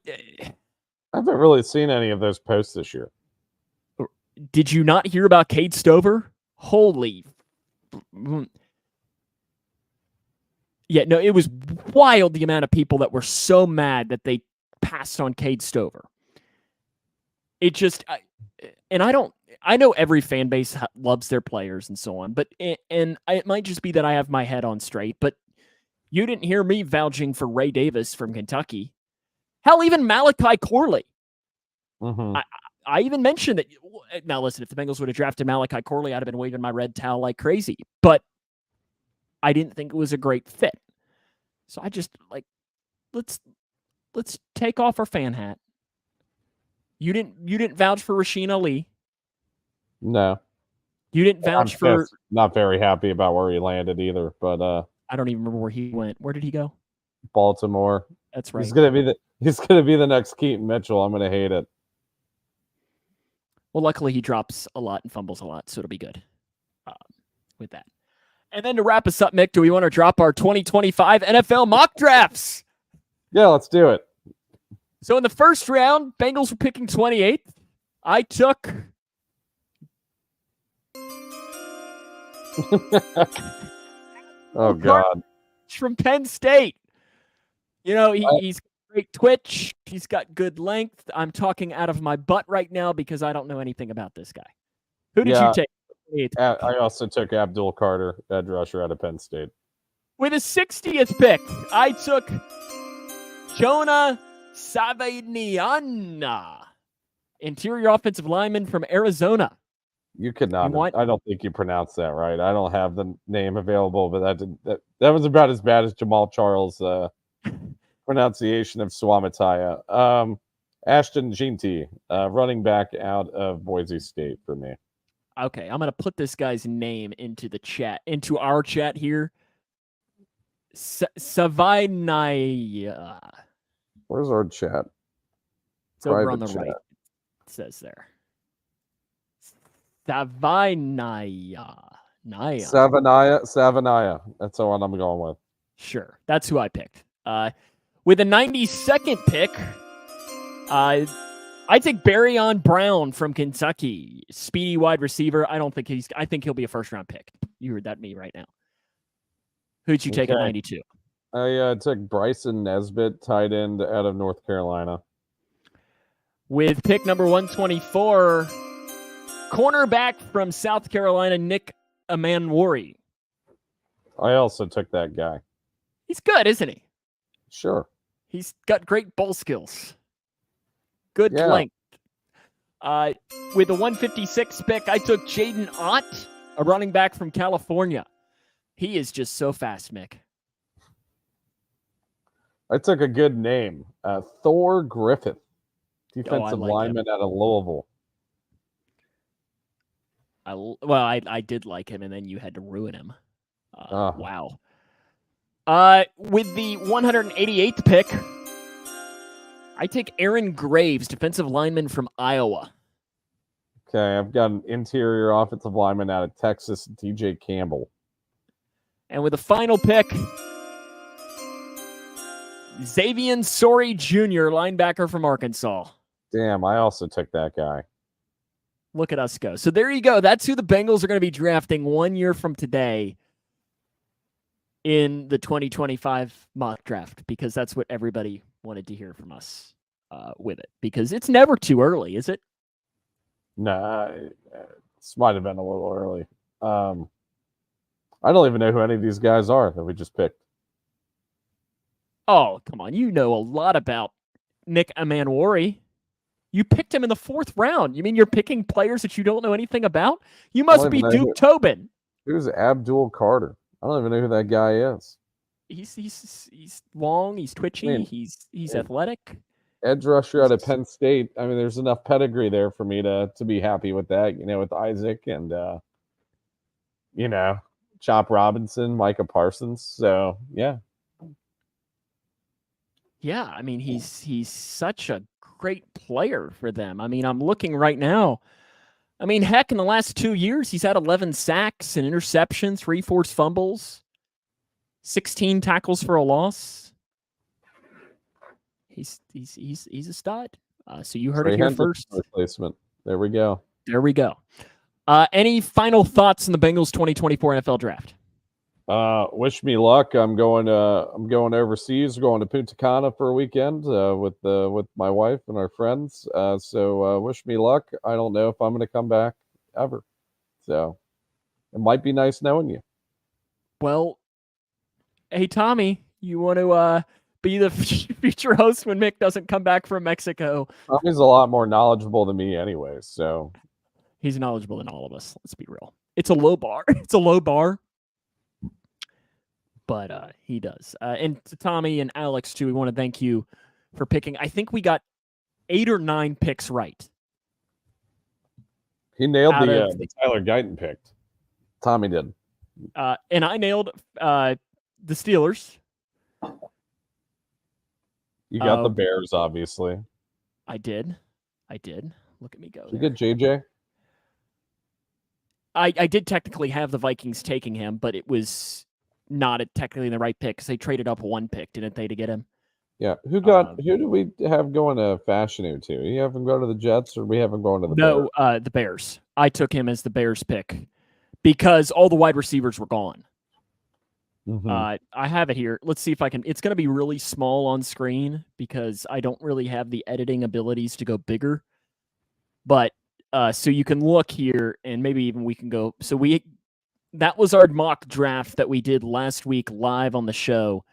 I haven't really seen any of those posts this year. Did you not hear about Cade Stover? Holy. Yeah, no, it was wild the amount of people that were so mad that they passed on Cade Stover. It just, I know every fan base loves their players and so on, but, and it might just be that I have my head on straight, but you didn't hear me vouching for Ray Davis from Kentucky. Hell, even Malachi Corley. Mm-hmm. I even mentioned that. Now, listen, if the Bengals would have drafted Malachi Corley, I'd have been waving my red towel like crazy. But I didn't think it was a great fit. So I just let's take off our fan hat. You didn't vouch for Rasheen Ali. No. You didn't vouch for. Not very happy about where he landed either. But I don't even remember where he went. Where did he go? Baltimore. That's right. He's gonna be the next Keaton Mitchell. I'm gonna hate it. Well, luckily he drops a lot and fumbles a lot, so it'll be good with that. And then to wrap us up, Mick, do we want to drop our 2025 NFL mock drafts? Yeah, let's do it. So in the first round, Bengals were picking 28th. I took oh, God. From Penn State. You know, he's great twitch. He's got good length. I'm talking out of my butt right now because I don't know anything about this guy. Who did you take? I also took Abdul Carter, edge rusher out of Penn State. With a 60th pick, I took Jonah Savaiiana, interior offensive lineman from Arizona. You could not. I don't think you pronounced that right. I don't have the name available, but that was about as bad as Jamal Charles' pronunciation of Swamataya. Ashton Ginty, running back out of Boise State for me. Okay, I'm going to put this guy's name into our chat here. Savaiiana. Where's our chat? It's over on the right. It says there. Savanaya. That's the one I'm going with. Sure. That's who I picked. With a 92nd pick, I take Barryon Brown from Kentucky. Speedy wide receiver. I think he'll be a first-round pick. You heard that me right now. Who'd you take at 92? I took Bryson Nesbitt, tight end out of North Carolina. With pick number 124, cornerback from South Carolina, Nick Amanwori. I also took that guy. He's good, isn't he? Sure. He's got great ball skills. Good length. With the 156 pick, I took Jaden Ott, a running back from California. He is just so fast, Mick. I took a good name. Thor Griffith, defensive lineman out of Louisville. I did like him, and then you had to ruin him. Wow. With the 188th pick, I take Aaron Graves, defensive lineman from Iowa. Okay, I've got an interior offensive lineman out of Texas, DJ Campbell. And with the final pick, Xavier Sorey Jr., linebacker from Arkansas. Damn, I also took that guy. Look at us go. So there you go. That's who the Bengals are going to be drafting 1 year from today in the 2025 mock draft, because that's what everybody wanted to hear from us with it, because it's never too early, is it? Nah, this might have been a little early. I don't even know who any of these guys are that we just picked. Oh, come on. You know a lot about Nick Amanwori. You picked him in the 4th round. You mean you're picking players that you don't know anything about? You must be Duke Tobin. Who's Abdul Carter? I don't even know who that guy is. He's long. He's twitchy. I mean, he's athletic. Edge rusher out of Penn State. I mean, there's enough pedigree there for me to be happy with that. You know, with Isaac and Chop Robinson, Micah Parsons. So yeah. Yeah, I mean, he's such a great player for them. I mean, I'm looking right now. I mean, heck, in the last 2 years, he's had 11 sacks, an interception, 3 forced fumbles, 16 tackles for a loss. He's a stud. So you heard it here first. Replacement. There we go. There we go. Any final thoughts on the Bengals 2024 NFL Draft? Wish me luck. I'm going overseas, going to Punta Cana for a weekend with my wife and our friends. So wish me luck. I don't know if I'm going to come back ever. So it might be nice knowing you. Well, hey Tommy, you want to be the future host when Mick doesn't come back from Mexico? Tommy's a lot more knowledgeable than me, anyways. So he's knowledgeable than all of us. Let's be real. It's a low bar. It's a low bar. But he does. And to Tommy and Alex, too, we want to thank you for picking. I think we got 8 or 9 picks right. He nailed the Tyler Guyton pick. Tommy did. And I nailed the Steelers. You got the Bears, obviously. I did. Look at me go. You get JJ? I did technically have the Vikings taking him, but it was not technically the right pick because they traded up 1 pick, didn't they, to get him? Yeah. Who do we have going to Fashanu to? You have him go to the Jets, or we have him going to the Bears? No, the Bears. I took him as the Bears pick because all the wide receivers were gone. Mm-hmm. I have it here. Let's see if I can. It's going to be really small on screen because I don't really have the editing abilities to go bigger. But so you can look here, and maybe even we can go. So that was our mock draft that we did last week live on the show.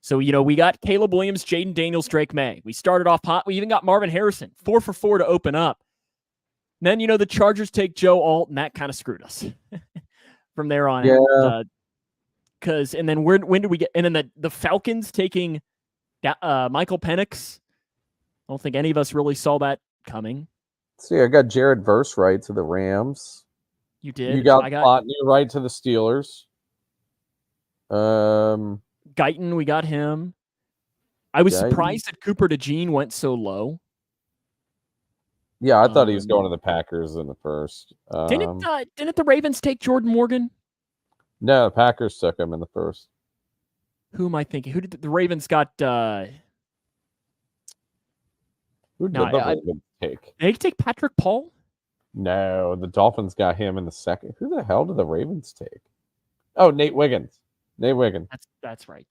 So, we got Caleb Williams, Jaden Daniels, Drake May. We started off hot. We even got Marvin Harrison, 4 for 4 to open up. Then, the Chargers take Joe Alt, and that kind of screwed us from there on. Yeah. And then when did we get? And then the Falcons taking Michael Penix. I don't think any of us really saw that coming. See, I got Jared Verse right to the Rams. You did. You got Plotny right to the Steelers. Guyton, we got him. I was surprised that Cooper DeJean went so low. Yeah, I thought he was going to the Packers in the first. Didn't the Ravens take Jordan Morgan? No, the Packers took him in the first. Who am I thinking? Who did the Ravens got? Who did the Ravens take? Did they take Patrick Paul? No, the Dolphins got him in the second. Who the hell did the Ravens take? Oh, Nate Wiggins. That's right.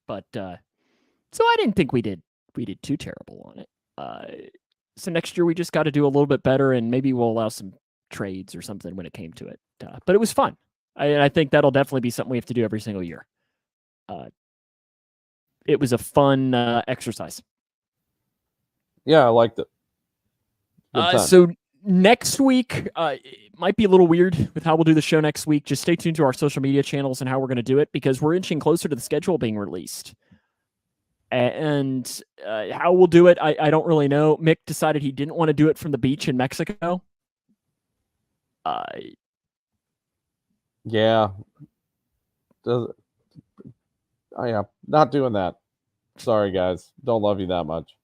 But so I didn't think we did too terrible on it. So next year we just got to do a little bit better, and maybe we'll allow some trades or something when it came to it. But it was fun. I think that'll definitely be something we have to do every single year. It was a fun exercise. Yeah, I liked it. So next week, it might be a little weird with how we'll do the show next week. Just stay tuned to our social media channels and how we're going to do it because we're inching closer to the schedule being released. And how we'll do it, I don't really know. Mick decided he didn't want to do it from the beach in Mexico. Yeah. Yeah, not doing that. Sorry, guys. Don't love you that much.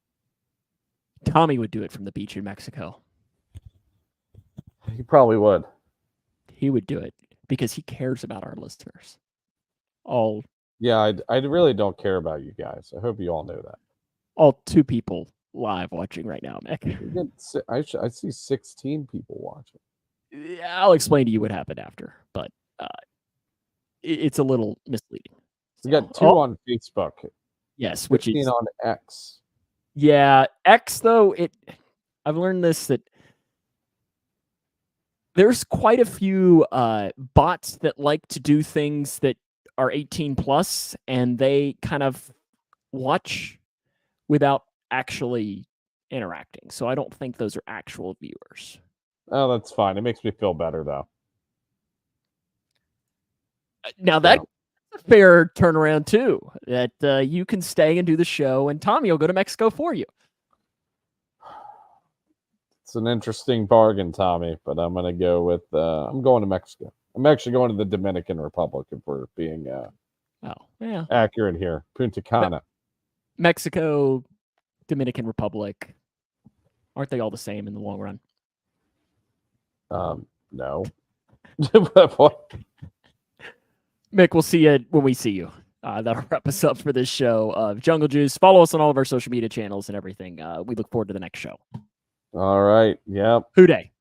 Tommy would do it from the beach in Mexico. He probably would. He would do it because he cares about our listeners. Yeah, I really don't care about you guys. I hope you all know that. All 2 people live watching right now, Mick. I see 16 people watching. I'll explain to you what happened after, but it's a little misleading. We got 2 on Facebook. Yes, which is on X. Yeah, X though, I've learned this that there's quite a few bots that like to do things that are 18 plus, and they kind of watch without actually interacting. So I don't think those are actual viewers. Oh, that's fine. It makes me feel better though. Now that's a fair turnaround too. That you can stay and do the show, and Tommy will go to Mexico for you. It's an interesting bargain, Tommy, but I'm going to go with I'm going to Mexico. I'm actually going to the Dominican Republic if we're being accurate here. Punta Cana. Mexico, Dominican Republic. Aren't they all the same in the long run? No. Mick, we'll see you when we see you. That'll wrap us up for this show of Jungle Juice. Follow us on all of our social media channels and everything. We look forward to the next show. All right. Yep. Who day?